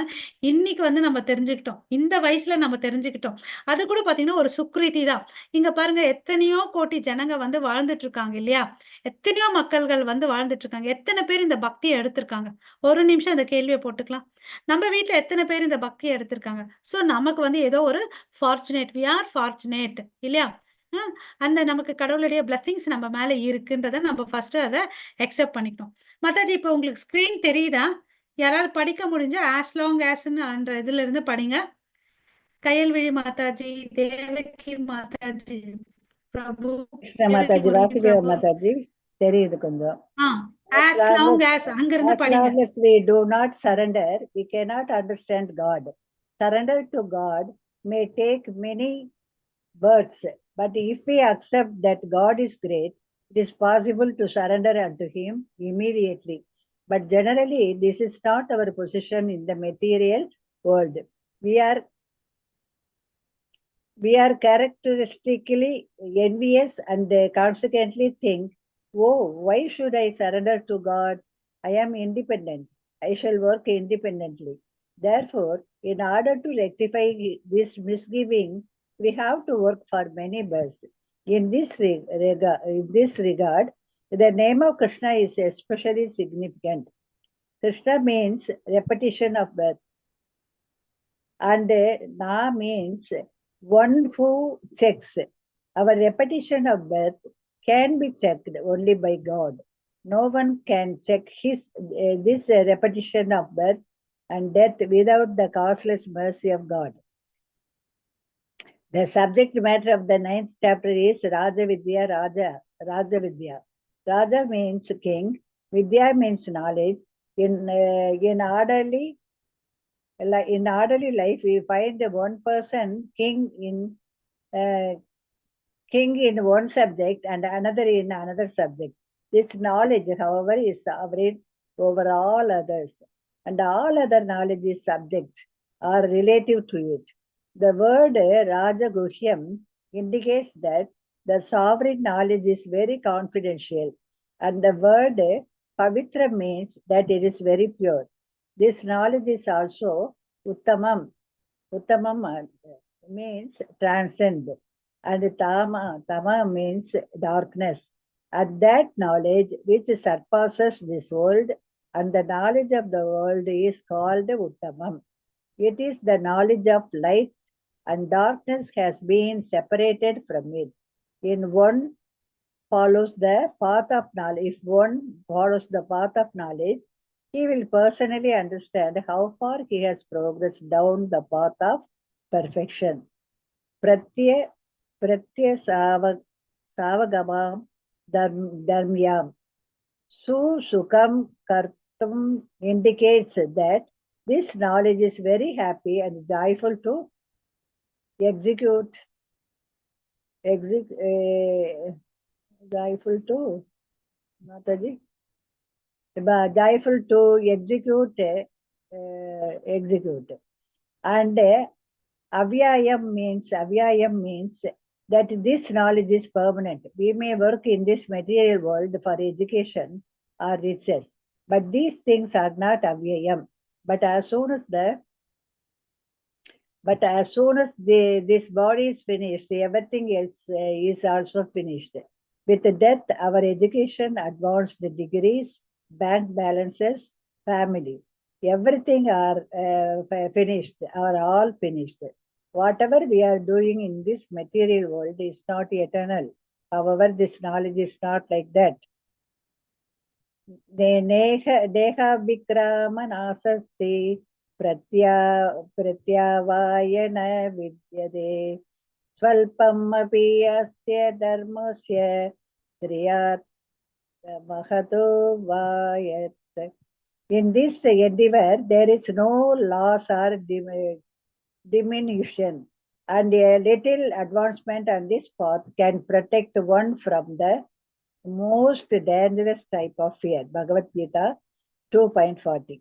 இன்னைக்கு வந்து நம்ம தெரிஞ்சுக்கிட்டோம். இந்த வயசுல நம்ம தெரிஞ்சுக்கிட்டோம். அது கூட பாத்தீங்கன்னா ஒரு சுக்ரீதி தான். இங்க பாருங்க எத்தனையோ கோடி ஜனங்க வந்து வாழ்ந்துட்டு இருக்காங்க இல்லையா? எத்தனையோ மக்கள்கள் வந்து வாழ்ந்துட்டு இருக்காங்க. எத்தனை பேர் இந்த பக்தியை எடுத்திருக்காங்க? ஒரு நிமிஷம் இந்த கேள்வியை போட்டுக்கலாம். நம்ம வீட்ல எத்தனை பேர் இந்த பக்தியை எடுத்திருக்காங்க? சோ நமக்கு வந்து ஏதோ ஒரு ஃபார்ச்சுனேட், வி ஆர் ஃபார்ச்சுனேட் இல்லையா? அந்த நமக்கு கடவுளுடைய பிளெஸிங்ஸ் நம்ம மேல இருக்குன்றத நம்ம ஃபர்ஸ்ட் அத அக்செப்ட் பண்ணிக்கணும். மாதாஜி இப்போ உங்களுக்கு ஸ்கிரீன் தெரியுதா? யாராவது படிக்க முடிஞ்சா ஆஸ் லாங் ஆஸ்ன்னு அந்த இதுல இருந்து படிங்க. கயல்விழி மாதாஜி, தேவகி மாதாஜி, பிரபு, கிருஷ்ண தேவகி மாதாஜி, முரளி வாசுதேவ பிரபு. மாதாஜி தெரியுது கொஞ்சம். As long as அங்கிருந்து As படிங்க. long as we do not surrender, we cannot understand God. Surrender to God may take many births, but if we accept that God is great, it is possible to surrender unto Him immediately. But generally, this is not our position in the material world. We are characteristically envious and consequently think, oh, why should I surrender to God? I am independent. I shall work independently. Therefore, in order to rectify this misgiving, we have to work for many births. In this regard, the name of Krishna is especially significant. Krishna means repetition of birth, and Na means one who checks. Our repetition of birth can be checked only by God. No one can check this repetition of birth and death without the causeless mercy of God. The subject matter of the 9th chapter is Raja Vidya. Raja means king. Vidya means knowledge. In orderly life, we find one person king in one subject and another in another subject. This knowledge, however, is sovereign over all others, and all other knowledge is subject or relative to it. The word Raja Guhyam indicates that the sovereign knowledge is very confidential, and the word Pavitra means that it is very pure. This knowledge is also Uttamam. Uttamam means transcend, and Tama means darkness. And that knowledge which surpasses this world and the knowledge of the world is called Uttamam. It is the knowledge of light, and darkness has been separated from it. In one follows the path of knowledge. If one follows the path of knowledge, he will personally understand how far he has progressed down the path of perfection. Pratya Savagamam Dharmyam. Sukam Kartum indicates that this knowledge is very happy and joyful to execute. Joyful to Mataji. Joyful to execute. And Avyayam means that this knowledge is permanent. We may work in this material world for education or research, but these things are not Avyayam. But as soon as this body is finished, everything else is also finished. With death, our education, advanced degrees, bank balances, family, everything are finished, are all finished. Whatever we are doing in this material world is not eternal. However, this knowledge is not like that. Deha Vikrama Nasasti Pratyavayana Vidyade Svalpam api asya dharmasya Triyat Mahato Vayat. In this endeavor, there is no loss or diminution, and a little advancement on this path can protect one from the most dangerous type of fear. Bhagavad Gita 2.40.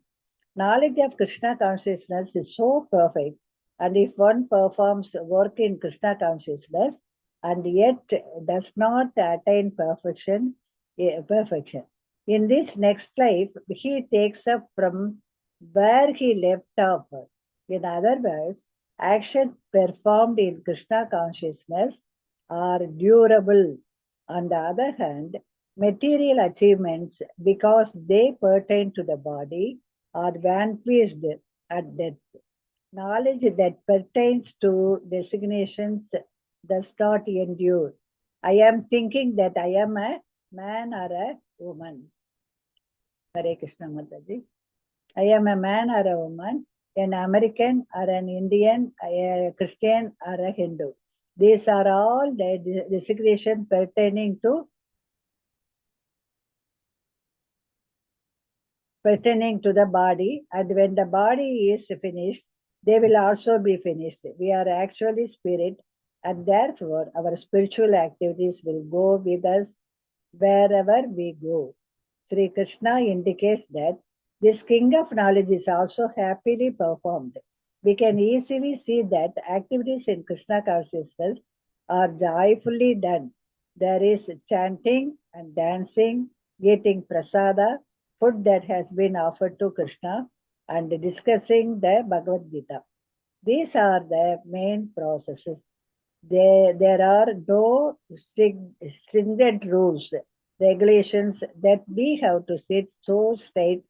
Knowledge of Krishna consciousness is so perfect, and if one performs work in Krishna consciousness and yet does not attain perfection, in this next life, he takes up from where he left off. In other words, actions performed in Krishna consciousness are durable. On the other hand, material achievements, because they pertain to the body, are vanquished at death. Knowledge that pertains to designations does not endure. I am thinking that I am a man or a woman. Hare Krishna Mataji. I am a man or a woman. an American or an Indian, a Christian or a Hindu. These are all the designation pertaining to the body, and when the body is finished, they will also be finished. We are actually spirit, and therefore our spiritual activities will go with us wherever we go. Sri Krishna indicates that this king of knowledge is also happily performed. We can easily see that activities in Krishna consciousness are joyfully done. There is chanting and dancing, eating prasada, food that has been offered to Krishna, and discussing the Bhagavad Gita. These are the main processes. There are no stringent rules, regulations that we have to sit so straight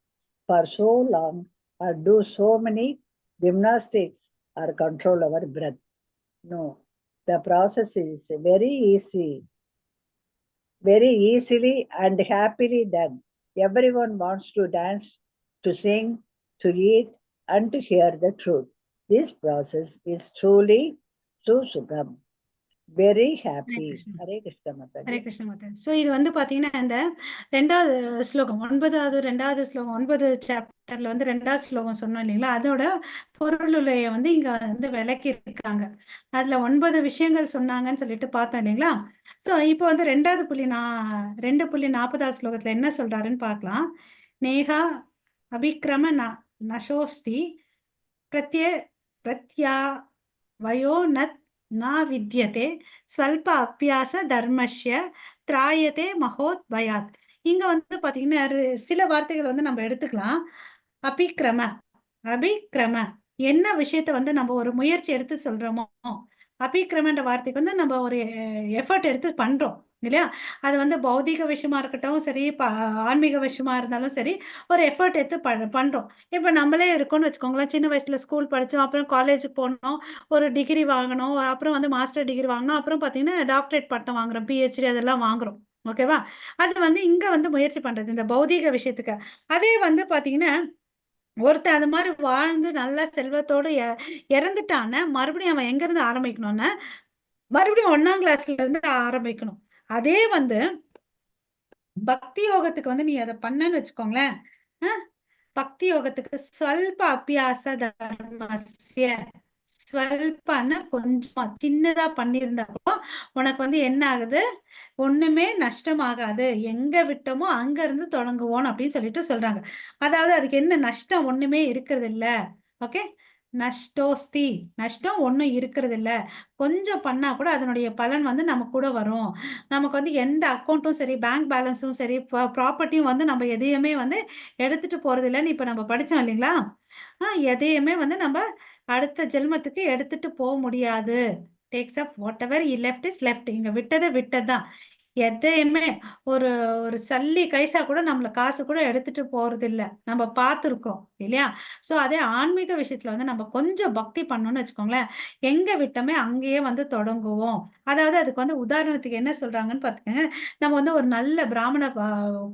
for so long or do so many gymnastics or control our breath. No, the process is very easily and happily done. Everyone wants to dance, to sing, to eat, and to hear the truth. This process is truly Susukam. Very happy. Krishna. Hare Krishna Mataji. Hare Krishna Mata. So இது வந்து பாத்தீங்கன்னா இந்த 2வது ஸ்லோகம் 9வது ஸ்லோகம் 9 சாப்டர்ல வந்து 2வது ஸ்லோகம் சொன்னோம் இல்லைங்களா, அதோட பொருளுரைய வந்து இங்க வந்து விளக்கி இருக்காங்க. அதுல 9 விஷயங்கள் சொன்னாங்கன்னு சொல்லிட்டு பார்த்தோம் இல்லைங்களா. ஸோ இப்போ வந்து 2.40 ஸ்லோகத்துல என்ன சொல்றாருன்னு பார்க்கலாம். நேகா அபிக்ரம நசோஸ்தி பிரத்யா வயோ ந வித்யதே ஸ்வல்ப அபியாச தர்மஸ்ய திராயதே மகோத் பயாத். இங்க வந்து பாத்தீங்கன்னா சில வார்த்தைகள் வந்து நம்ம எடுத்துக்கலாம். அபிக்ரம என்ன விஷயத்த வந்து நம்ம ஒரு முயற்சி எடுத்து சொல்றோமோ, அபிக்ரமன்ற வார்த்தைக்கு வந்து நம்ம ஒரு எஃபர்ட் எடுத்து பண்றோம் இல்லையா. அது வந்து பௌதிக விஷயமா இருக்கட்டும் சரி, ஆன்மீக விஷயமா இருந்தாலும் சரி, ஒரு எஃபர்ட் எடுத்து பண்றோம். இப்ப நம்மளே இருக்கோம்னு வச்சுக்கோங்களேன். சின்ன வயசுல ஸ்கூல் படிச்சோம், அப்புறம் காலேஜுக்கு போனோம், ஒரு டிகிரி வாங்கணும், அப்புறம் வந்து மாஸ்டர் டிகிரி வாங்கணும், அப்புறம் பாத்தீங்கன்னா டாக்டரேட் பட்டம் வாங்குறோம், பிஹெச்டி அதெல்லாம் வாங்குறோம். ஓகேவா. அது வந்து இங்க வந்து முயற்சி பண்றது இந்த பௌதிக விஷயத்துக்கு. அதே வந்து பாத்தீங்கன்னா ஒருத்தன் அது மாதிரி வாழ்ந்து நல்ல செல்வத்தோடு இறந்துட்டான மறுபடியும் அவன் எங்க இருந்து ஆரம்பிக்கணும்னா மறுபடியும் 1ஆம் கிளாஸ்ல இருந்து ஆரம்பிக்கணும். அதே வந்து பக்தி யோகத்துக்கு வந்து நீ அதை பண்ணன்னு வச்சுக்கோங்களேன். பக்தி யோகத்துக்கு ஸ்வல்ப அபியாச தர்மஸ்ய, ஸ்வல்பன்னா கொஞ்சம் சின்னதா பண்ணியிருந்தப்போ உனக்கு வந்து என்ன ஆகுது, ஒண்ணுமே நஷ்டமாகாது. எங்க விட்டோமோ அங்க இருந்து தொடங்குவோம் அப்படின்னு சொல்லிட்டு சொல்றாங்க. அதாவது அதுக்கு என்ன நஷ்டம் ஒண்ணுமே இருக்கிறது இல்ல. ஓகே, நஷ்டோஸ்தி, நஷ்டம் ஒண்ணும் இருக்கிறது இல்ல. கொஞ்சம் பண்ணா கூட அதனுடைய பலன் வந்து நம்ம கூட வரும். நமக்கு வந்து எந்த அக்கௌண்ட்டும் சரி, பேங்க் பேலன்ஸும் சரி, ப்ராப்பர்ட்டியும் வந்து நம்ம எதையுமே வந்து எடுத்துட்டு போறது இல்லைன்னு இப்ப நம்ம படிச்சோம் இல்லைங்களா. எதையுமே வந்து நம்ம அடுத்த ஜென்மத்துக்கு எடுத்துட்டு போக முடியாது. Tax up what ever E left is left. இங்க விட்டதை விட்டதுதான். எதையுமே ஒரு ஒரு சல்லி கைசா கூட நம்மள காசு கூட எடுத்துட்டு போறது இல்ல. நம்ம பார்த்துருக்கோம் இல்லையா. சோ அதே ஆன்மீக விஷயத்துல வந்து நம்ம கொஞ்சம் பக்தி பண்ணோம்னு வச்சுக்கோங்களேன், எங்க விட்டோமே அங்கேயே வந்து தொடங்குவோம். அதாவது அதுக்கு வந்து உதாரணத்துக்கு என்ன சொல்றாங்கன்னு பாத்துக்கோங்க. நம்ம வந்து ஒரு நல்ல பிராமண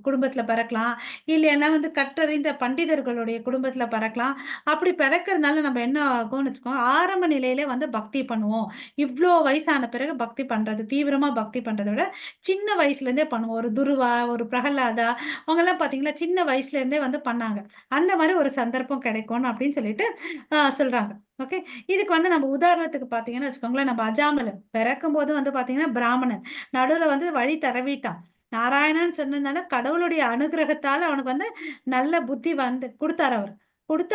குடும்பத்துல பிறக்கலாம், இல்லைன்னா வந்து கற்றறிந்த பண்டிதர்களுடைய குடும்பத்துல பிறக்கலாம். அப்படி பிறக்கிறதுனால நம்ம என்ன ஆகும்னு வச்சுக்கோங்க, ஆரம்ப நிலையிலே வந்து பக்தி பண்ணுவோம். இவ்ளோ வயசான பிறகு பக்தி பண்றது, தீவிரமா பக்தி பண்றதை விட சின்ன வயசுல இருந்தே பண்ணுவோம். ஒரு துருவா, ஒரு பிரகலாதா, அவங்க எல்லாம் பாத்தீங்களா சின்ன வயசுல இருந்தே வந்து பண்ணாங்க. அந்த மாதிரி ஒரு சந்தர்ப்பம் கிடைக்கும் அப்படின்னு சொல்லிட்டு சொல்றாங்க. ஓகே, இதுக்கு வந்து நம்ம உதாரணத்துக்கு பாத்தீங்கன்னா வச்சுக்கோங்களேன், நம்ம அஜாமலன் பிறக்கும் போது வந்து பாத்தீங்கன்னா பிராமணன், நடுவுல வந்து வழி தரவிட்டான். நாராயணன் சொன்னதுனால கடவுளுடைய அனுகிரகத்தால அவனுக்கு வந்து நல்ல புத்தி வந்து கொடுத்தாரு.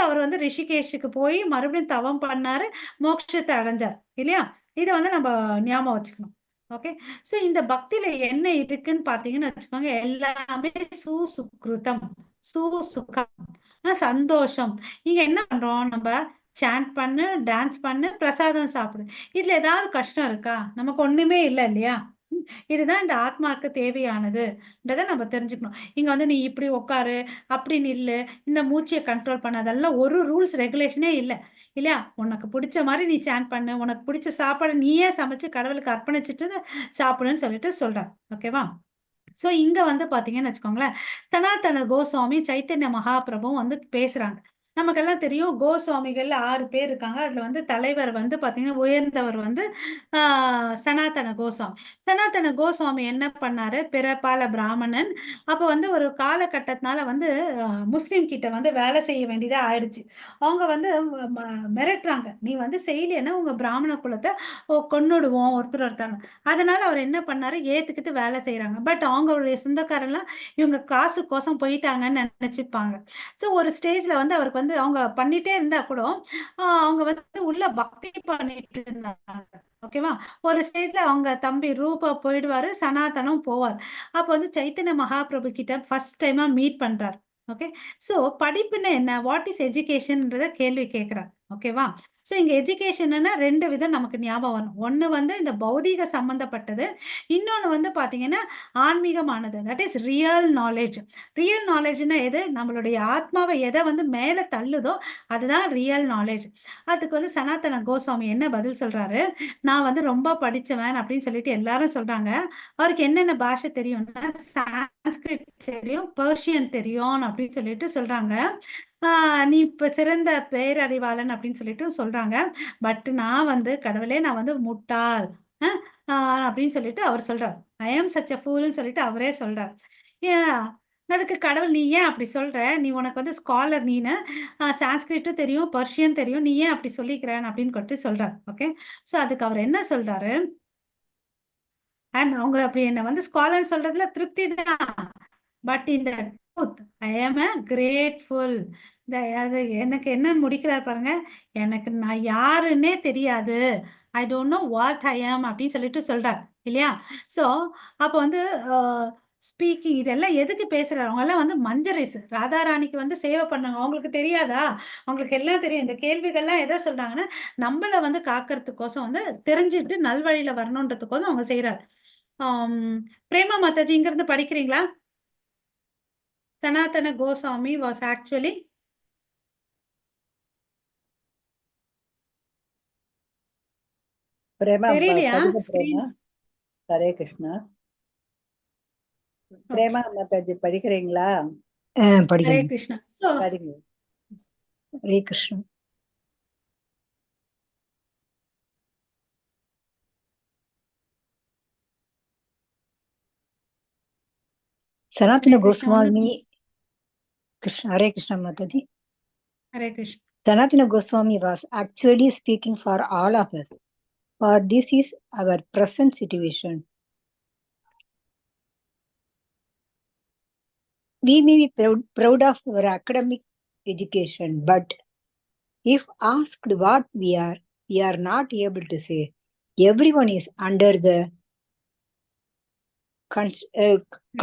அவர் வந்து ரிஷிகேஷுக்கு போய் மறுபடியும் தவம் பண்ணாரு, மோட்சத்தை அடைஞ்சார் இல்லையா. இதை வந்து நம்ம ஞாபகம் வச்சுக்கணும். ஓகே, சோ இந்த பக்தியில என்ன இருக்குன்னு பாத்தீங்கன்னு வச்சுக்கோங்க, எல்லாமே சுசுக்ருதம், சுசுகம், சந்தோஷம். இங்க என்ன பண்றோம், நம்ம சாண்ட் பண்ணு, டான்ஸ் பண்ணு, பிரசாதம் சாப்பிடு. இதுல ஏதாவது கஷ்டம் இருக்கா? நமக்கு ஒண்ணுமே இல்லை இல்லையா. இதுதான் இந்த ஆத்மாக்கு தேவையானதுன்றதை நம்ம தெரிஞ்சுக்கணும். இங்க வந்து நீ இப்படி உட்காரு, அப்படி நில்லு, இந்த மூச்சையை கண்ட்ரோல் பண்ண, அதெல்லாம் ஒரு ரூல்ஸ் ரெகுலேஷனே இல்லை இல்லையா. உனக்கு பிடிச்ச மாதிரி நீ சாண்ட் பண்ணு, உனக்கு பிடிச்ச சாப்பாடு நீயே சமைச்சு கடவுளுக்கு அர்ப்பணிச்சுட்டு சாப்பிடுன்னு சொல்லிட்டு சொல்றாங்க. ஓகேவா. சோ இங்க வந்து பாத்தீங்கன்னு வச்சுக்கோங்களேன், சனாதன கோஸ்வாமி, சைத்தன்ய மகாபிரபு வந்து பேசுறாங்க. நமக்கெல்லாம் தெரியும் கோஸ்வாமிகள் 6 பேர் இருக்காங்க. அதுல வந்து தலைவர் வந்து பாத்தீங்கன்னா, உயர்ந்தவர் வந்து சனாதன கோஸ்வாமி. சனாதன கோஸ்வாமி என்ன பண்ணாரு, பிறப்பால பிராமணன். அப்ப வந்து ஒரு காலகட்டத்தினால வந்து முஸ்லிம் கிட்ட வந்து வேலை செய்ய வேண்டியதா ஆயிடுச்சு. அவங்க வந்து மிரட்டுறாங்க, நீ வந்து செய்யலைன்னா உங்க பிராமண குலத்தை கொன்னுடுவோம் ஒருத்தர். அதனால அவர் என்ன பண்ணாரு, ஏத்துக்கிட்டு வேலை செய்யறாங்க. பட் அவங்களுடைய சொந்தக்காரெல்லாம் இவங்க காசுக்கோசம் போயிட்டாங்கன்னு நினைச்சுப்பாங்க. ஸோ ஒரு ஸ்டேஜ்ல வந்து அவருக்கு வந்து அவங்க பண்ணிட்டே இருந்தா கூட அவங்க வந்து உள்ள பக்தி பண்ணிட்டு இருந்தாங்க. ஓகேவா? ஒரு ஸ்டேஜ்ல அவங்க தம்பி ரூபா போயிடுவாரு, சனாதனம் போவார். அப்ப வந்து சைத்தன்ய மகாபிரபு கிட்ட ஃபர்ஸ்ட் டைமா மீட் பண்றாரு. ஓகே. சோ படிப்புன்னா என்ன, வாட் இஸ் எஜுகேஷன்ன்றத கேள்வி கேட்கிறார். ஓகேவா? சோ இங்க எஜுகேஷன்னா 2 விதம் நமக்கு ஞாபகம் வரும். ஒண்ணு வந்து இந்த பௌதீக சம்பந்தப்பட்டது, இன்னொன்னு வந்து பாத்தீங்கன்னா ஆன்மீகமானது. That is real knowledge. Real நாலேஜ்னா எது, நம்மளுடைய ஆத்மாவை எதை வந்து மேல தள்ளுதோ அதுதான் ரியல் நாலேஜ். அதுக்கு வந்து சனாதன கோஸ்வாமி என்ன பதில் சொல்றாரு, நான் வந்து ரொம்ப படிச்சவன் அப்படின்னு சொல்லிட்டு எல்லாரும் சொல்றாங்க. அவருக்கு என்னென்ன பாஷை தெரியும்னா, சான்ஸ்கிரிட் தெரியும், பெர்ஷியன் தெரியும் அப்படின்னு சொல்லிட்டு சொல்றாங்க. நீ இப்ப சிறந்த பேரறிவாளன் அப்படின்னு சொல்லிட்டு சொல்றாங்க. பட் நான் வந்து கடவுளே, நான் வந்து முட்டாள் அஹ் அப்படின்னு சொல்லிட்டு அவர் சொல்றார். ஐ ஆம் சச் அ ஃபூல்னு சொல்லிட்டு அவரே சொல்றார். ஏன் அதுக்கு கடவுள், நீ ஏன் அப்படி சொல்ற, நீ உனக்கு வந்து ஸ்காலர், நீனு சான்ஸ்கிரிட்டும் தெரியும், பர்ஷியன் தெரியும், நீ ஏன் அப்படி சொல்லிக்கிறேன் அப்படின்னு கொட்டு சொல்றாரு. ஓகே. சோ அதுக்கு அவர் என்ன சொல்றாரு, அண்ட் அவங்க அப்படி என்ன வந்து ஸ்காலர் சொல்றதுல திருப்தி தான். பட் இந்த ட்ரூத், ஐ ஆம் கிரேட்ஃபுல். அது எனக்கு என்னன்னு முடிக்கிறார் பாருங்க, எனக்கு நான் யாருன்னே தெரியாது, I don't know what I ஆம் அப்படின்னு சொல்லிட்டு சொல்றார் இல்லையா? சோ அப்போ வந்து ஸ்பீக்கிங் இதெல்லாம் எதுக்கு பேசுறாரு, அவங்க எல்லாம் வந்து மஞ்சரிஸ் ராதாராணிக்கு வந்து சேவை பண்ணாங்க, அவங்களுக்கு தெரியாதா? அவங்களுக்கு எல்லாம் தெரியும். இந்த கேள்விகள்லாம் எதை சொல்றாங்கன்னா, நம்மள வந்து காக்கிறதுக்கோசம் வந்து தெரிஞ்சுட்டு நல்வழியில வரணுன்றதுக்கோசம் அவங்க செய்யறாரு. பிரேமா மாதாஜி இங்க இருந்து படிக்கிறீங்களா? Sanatana Goswami was actually Prema, தெரியலையா படிக்க ஸ்கிரீன்? Prema. ஹரே கிருஷ்ணா. பிரேமா மாதாஜி படிக்கிறீங்களா? ஹரே படிக்கிறேன். கிருஷ்ணா. சோ படிங்க. ஹரே கிருஷ்ணன். சனாதன Hare Krishna. Goswami Krishna, Hare Krishna Mataji. Hare Krishna. Sanatana Goswami was actually speaking for all of us, for this is our present situation. We may be proud of our academic education, but if asked what we are not able to say. Everyone is under the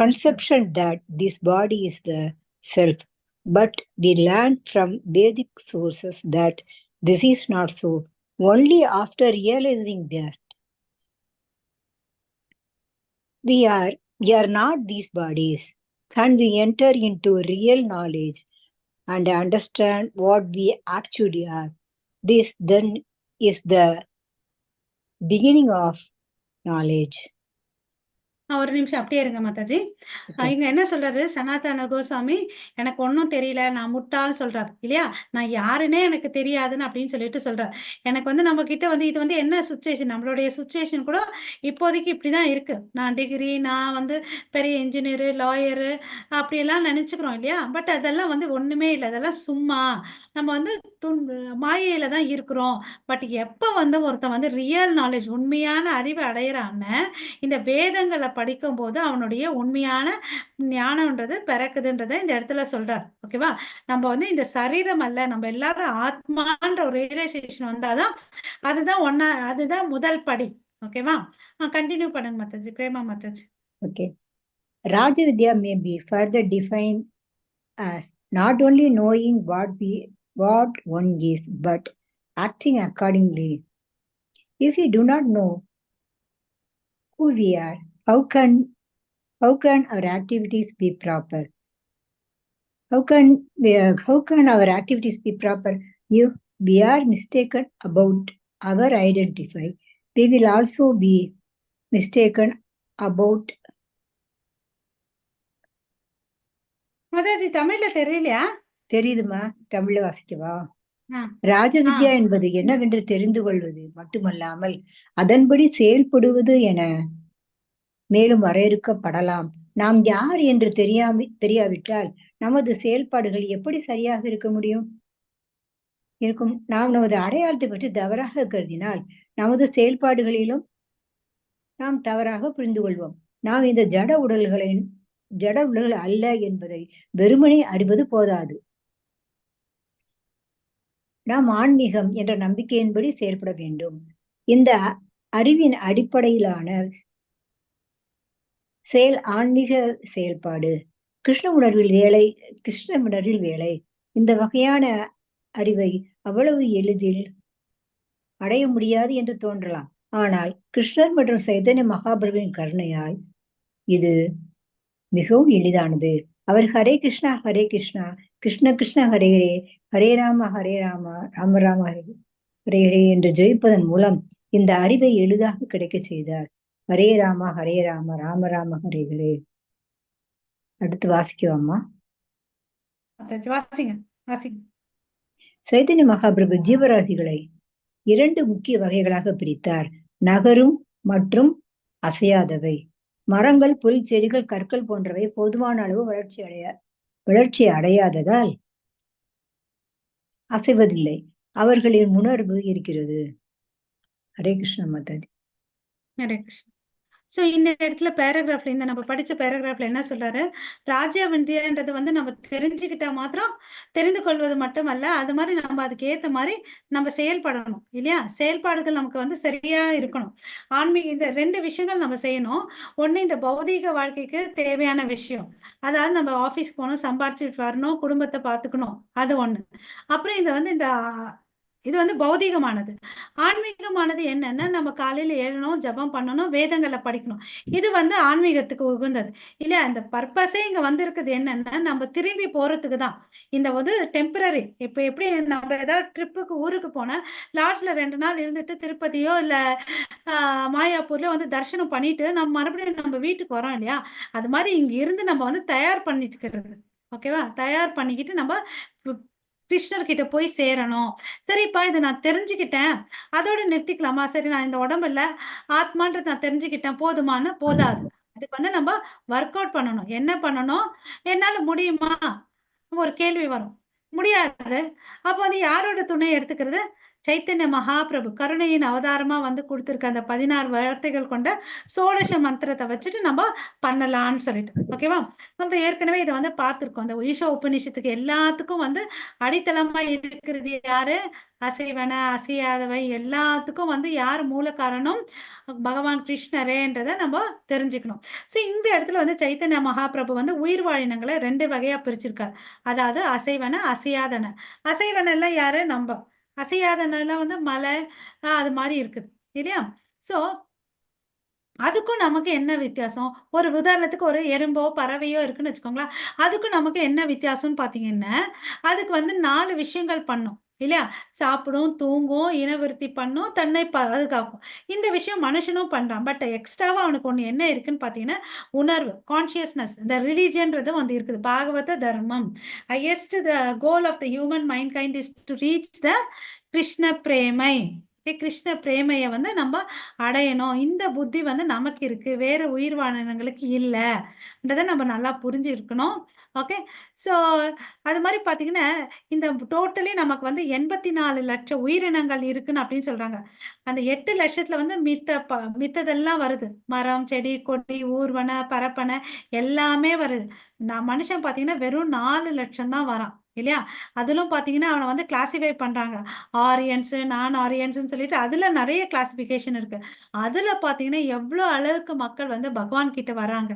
conception that this body is the self. But we learn from Vedic sources that this is not so. Only after realizing that we are not these bodies can we enter into real knowledge and understand what we actually are. This then is the beginning of knowledge. ஒரு நிமிஷம் அப்படியே இருங்க மாதாஜி. இங்க என்ன சொல்றாரு சனாதன கோஸ்வாமி, எனக்கு ஒன்னும் தெரியல, நான் முட்டாள் சொல்றாரு இல்லையா? நான் யாருன்னே எனக்கு தெரியாதுன்னு அப்படின்னு சொல்லிட்டு சொல்றாரு. எனக்கு வந்து நம்ம கிட்ட வந்து இது வந்து என்ன சுச்சுவேஷன், நம்மளுடைய சுச்சுவேஷன் கூட இப்போதைக்கு இப்படிதான் இருக்கு. நான் டிகிரி, நான் வந்து பெரிய இன்ஜினியரு, லாயரு அப்படியெல்லாம் நினைச்சுக்கிறோம் இல்லையா? பட் அதெல்லாம் வந்து ஒண்ணுமே இல்லை, அதெல்லாம் சும்மா நம்ம வந்து மாயையில தான் இருக்கிறோம். பட் எப்ப வந்து ஒருத்தன் வந்து ரியல் நாலேஜ், உண்மையான அறிவை அடையிறான்னு இந்த வேதங்களை படிக்கும் போது அவனுடைய உண்மையான ஞானம்ன்றது பிறக்குதுன்றத இந்த இடத்துல சொல்றார். ஓகேவா? நம்ம வந்து இந்த சரீரம் அல்ல, நம்ம எல்லாரும் ஆத்மான்ற ஒரு ரியலைசேஷன் வந்தாதான் அதுதான் முதல் படி. ஓகேவா? கண்டினியூ பண்ணுங்க Mataji. Prema Mataji. Okay. Raja Vidya may be further defined as not only knowing what one is, but acting accordingly. If we do not know who we are, how can our activities be proper? How can our activities be proper? If we are mistaken about our identity, we will also be mistaken about. Mataji தமிழ்ல தெரியலையா? தெரியுதுமா? தமிழ்ல வாசிக்கவா? ஆ, ராஜவித்யா ஆ, என்பது என்னவென்று தெரிந்து கொள்வது மட்டுமல்லாமல் அதன்படி செயல்படுவது என மேலும் வரையறுக்கப்படலாம். நாம் யார் என்று தெரியாவிட்டால் நமது செயல்பாடுகள் எப்படி சரியாக இருக்கும்? நாம் நமது அடையாளத்தை பற்றி தவறாக கருதினால் நமது செயல்பாடுகளிலும் நாம் தவறாக புரிந்து கொள்வோம். நாம் இந்த ஜட உடல்கள் அல்ல என்பதை வெறுமனே அறிவது போதாது. நாம் ஆன்மீகம் என்ற நம்பிக்கையின்படி செயல்பட வேண்டும். இந்த அறிவின் அடிப்படையிலான ஆன்மீக செயல்பாடு கிருஷ்ண உணர்வில் வேலை. இந்த வகையான அறிவை அவ்வளவு எளிதில் அடைய முடியாது என்று தோன்றலாம். ஆனால் கிருஷ்ணர் மற்றும் சைதன்ய மகாபிரபுவின் கருணையால் இது மிகவும் எளிதானது. அவர் ஹரே கிருஷ்ணா கிருஷ்ண கிருஷ்ண ஹரே ஹரே, ஹரே ராம ராம ராம ஹரே ஹரே என்று ஜெயிப்பதன் மூலம் இந்த அறிவை எளிதாக கிடைக்க செய்தார். ஹரே ராம ராம ராம ஹரே ஹரே. அடுத்து வாசிக்குவாமா? வாசிங்க வாசிங்க. சைதன்ய மகாபிரபு ஜீவராசிகளை 2 முக்கிய வகைகளாக பிரித்தார். நகரும் மற்றும் அசையாதவை. மரங்கள், புல், செடிகள், கற்கள் போன்றவை போதுமான அளவு வளர்ச்சி அடையாததால் அசைவதில்லை. அவர்களின் உணர்வு இருக்கிறது. ஹரே கிருஷ்ண மாதாஜி. ஹரே கிருஷ்ணா. சோ இந்த இடத்துல பேராகிராஃப்ல இந்த நம்ம படிச்ச பேராகிராஃப்ல என்ன சொல்றாரு? ராஜவித்யான்றது வந்து நம்ம தெரிஞ்சுக்கிட்டா மாத்திரம் தெரிந்து கொள்வது மட்டுமல்ல, அது மாதிரி நம்ம அதுக்கு ஏத்த மாதிரி நம்ம செயல்படணும் இல்லையா? செயல்பாடுகள் நமக்கு வந்து சரியா இருக்கணும். ஆன்மீக இந்த 2 விஷயங்கள் நம்ம செய்யணும். ஒண்ணு இந்த பௌதீக வாழ்க்கைக்கு தேவையான விஷயம், அதாவது நம்ம ஆபீஸ் போகணும், சம்பாரிச்சுட்டு வரணும், குடும்பத்தை பார்த்துக்கணும், அது ஒண்ணு. அப்புறம் இது வந்து பௌதீகமானது. ஆன்மீகமானது என்னன்னா, நம்ம காலையில எழணும், ஜபம் பண்ணணும், வேதங்களை படிக்கணும். இது வந்து ஆன்மீகத்துக்கு உகந்தது இல்லையா? இந்த பர்பஸே இங்க வந்திருக்குது என்னன்னா, நம்ம திரும்பி போறதுக்கு தான். இந்த வந்து டெம்பரரி. இப்ப எப்படி நம்ம ஏதாவது ட்ரிப்புக்கு ஊருக்கு போனா லாஸ்ட்ல 2 நாள் இருந்துட்டு திருப்பதியோ இல்ல மாயாப்பூர்ல வந்து தரிசனம் பண்ணிட்டு நம்ம மறுபடியும் நம்ம வீட்டுக்கு வரோம் இல்லையா? அது மாதிரி இங்க இருந்து நம்ம வந்து தயார் பண்ணிக்கிறது. ஓகேவா? தயார் பண்ணிக்கிட்டு நம்ம கிருஷ்ணர் கிட்ட போய் சேரணும். சரிப்பா, இதை நான் தெரிஞ்சுக்கிட்டேன், அதோட நிறுத்திக்கலாமா? சரி, நான் இந்த உடம்பு இல்ல, ஆத்மான்றது நான் தெரிஞ்சுக்கிட்டேன், போதுமான்னு போதாது. அதுக்கு வந்து நம்ம ஒர்க் அவுட் பண்ணணும். என்ன பண்ணணும்? என்னால முடியுமா? ஒரு கேள்வி வரும். முடியாது. அப்ப வந்து யாரோட துணை எடுத்துக்கிறது? சைத்தன்ய மகாபிரபு கருணையின் அவதாரமா வந்து கொடுத்திருக்க அந்த 16 வார்த்தைகள் கொண்ட சோடச மந்திரத்தை வச்சுட்டு நம்ம பண்ணலாம்னு சொல்லிட்டு, ஓகேவா? நம்ம ஏற்கனவே இதை வந்து பார்த்திருக்கோம். இந்த ஈஷா உபநிஷத்துக்கு எல்லாத்துக்கும் வந்து அடித்தளமா இருக்கிறது யாரு? அசைவன அசையாதவை எல்லாத்துக்கும் வந்து யார் மூல காரணம்? பகவான் கிருஷ்ணரேன்றதை நம்ம தெரிஞ்சுக்கணும். சோ இந்த இடத்துல வந்து சைத்தன்ய மகாபிரபு வந்து உயிர் வாழினங்களை 2 வகையா பிரிச்சிருக்காரு. அதாவது அசைவன அசையாதன. அசைவன எல்லாம் யாரு? நம்ம. அசையாதன எல்லாம் வந்து மலை அது மாதிரி இருக்குது இல்லையா? சோ அதுக்கும் நமக்கு என்ன வித்தியாசம்? ஒரு உதாரணத்துக்கு ஒரு எறும்போ பறவையோ இருக்குன்னு வச்சுக்கோங்களேன். அதுக்கும் நமக்கு என்ன வித்தியாசம்னு பாத்தீங்கன்னா, அதுக்கு வந்து 4 விஷயங்கள் பண்ணும் இல்லையா? சாப்பிடும், தூங்கும், இனவிருத்தி பண்ணும், தன்னை பாதுகாக்கும். இந்த விஷயம் மனுஷனும் பண்றான். பட் எக்ஸ்ட்ராவா அவனுக்கு ஒண்ணு என்ன இருக்குன்னு பாத்தீங்கன்னா, உணர்வு, கான்ஷியஸ்னஸ். இந்த ரிலிஜியன்றது வந்து இருக்குது. பாகவத தர்மம். Highest the goal of the human mind kind is to reach the Krishna பிரேமை. கிருஷ்ண பிரேமைய வந்து நம்ம அடையணும். இந்த புத்தி வந்து நமக்கு இருக்கு, வேற உயிர் வாழினங்களுக்கு இல்லன்றத நம்ம நல்லா புரிஞ்சு இருக்கணும். ஓகே. சோ அது மாதிரி பாத்தீங்கன்னா, இந்த டோட்டலி நமக்கு வந்து 84 லட்சம் உயிரினங்கள் இருக்குன்னு அப்படின்னு சொல்றாங்க. அந்த 8 லட்சத்துல வந்து மித்ததெல்லாம் வருது. மரம், செடி, கொடி, ஊர்வன, பரப்பன எல்லாமே வருது. மனுஷன் பாத்தீங்கன்னா வெறும் 4 லட்சம் தான் வரான் இல்லையா? அதிலும் பாத்தீங்கன்னா அவனை வந்து கிளாசிஃபை பண்றாங்க. ஆரியன்ஸ், நான் ஆரியன்ஸ்ன்னு சொல்லிட்டு அதுல நிறைய கிளாசிபிகேஷன் இருக்கு. அதுல பாத்தீங்கன்னா எவ்வளவு அளவுக்கு மக்கள் வந்து பகவான் கிட்ட வராங்க.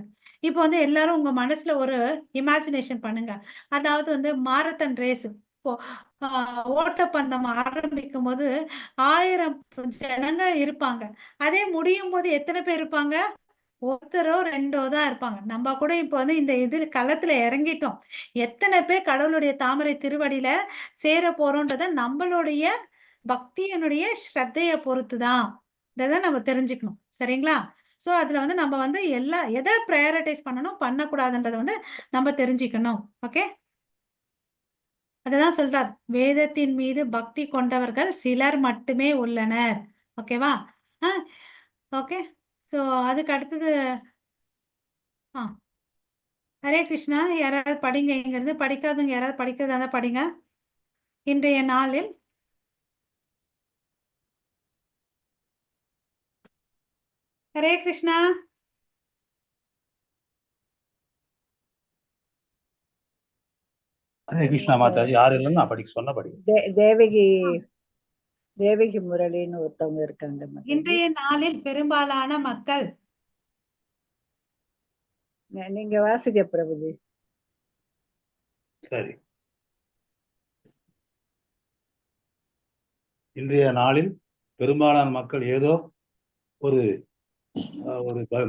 இப்ப வந்து எல்லாரும் உங்க மனசுல ஒரு இமேஜினேஷன் பண்ணுங்க. அதாவது வந்து மாரத்தான் ரேஸ், இப்போ ஓட்டப்பந்தயம் ஆரம்பிக்கும் போது 1000 ஜனங்க இருப்பாங்க. அதே முடியும் போது எத்தனை பேர் இருப்பாங்க? ஒருத்தரோ 2ஓ தான் இருப்பாங்க. நம்ம கூட இப்ப வந்து இந்த களத்துல இறங்கிட்டோம். எத்தனை பேர் கடவுளுடைய தாமரை திருவடியில சேர போறோம்ன்றத நம்மளுடைய பக்தியினுடைய ஸ்ரத்தைய பொறுத்துதான். இதை நம்ம தெரிஞ்சுக்கணும். சரிங்களா? சோ அதுல வந்து நம்ம வந்து எதை ப்ரையாரிட்டைஸ் பண்ணணும், பண்ணக்கூடாதுன்றத வந்து நம்ம தெரிஞ்சுக்கணும். ஓகே. அததான் சொல்றார், வேதத்தின் மீது பக்தி கொண்டவர்கள் சிலர் மட்டுமே உள்ளனர். ஓகேவா? ஓகே. ஸோ அதுக்கு அடுத்தது ஆ ஹரே கிருஷ்ணா. யாராவது படிங்க, இங்க இருந்து படிக்காதவங்க யாராவது படிக்கிறதா இருந்தா படிங்க. இன்றைய நாளில் ஹரே கிருஷ்ணா. ஹரே கிருஷ்ணா மாதாஜி. யாரு இல்லைன்னு நான் படிக்க சொன்ன படிக்க. தேவகி முரளின்னு ஒருத்தவங்க இருக்காங்க மாதாஜி. இன்றைய நாளில் பெரும்பாலான மக்கள். நீங்க வாசிக்க பிரபுஜி. சரி. இன்றைய நாளில் பெரும்பாலான மக்கள் ஏதோ ஒரு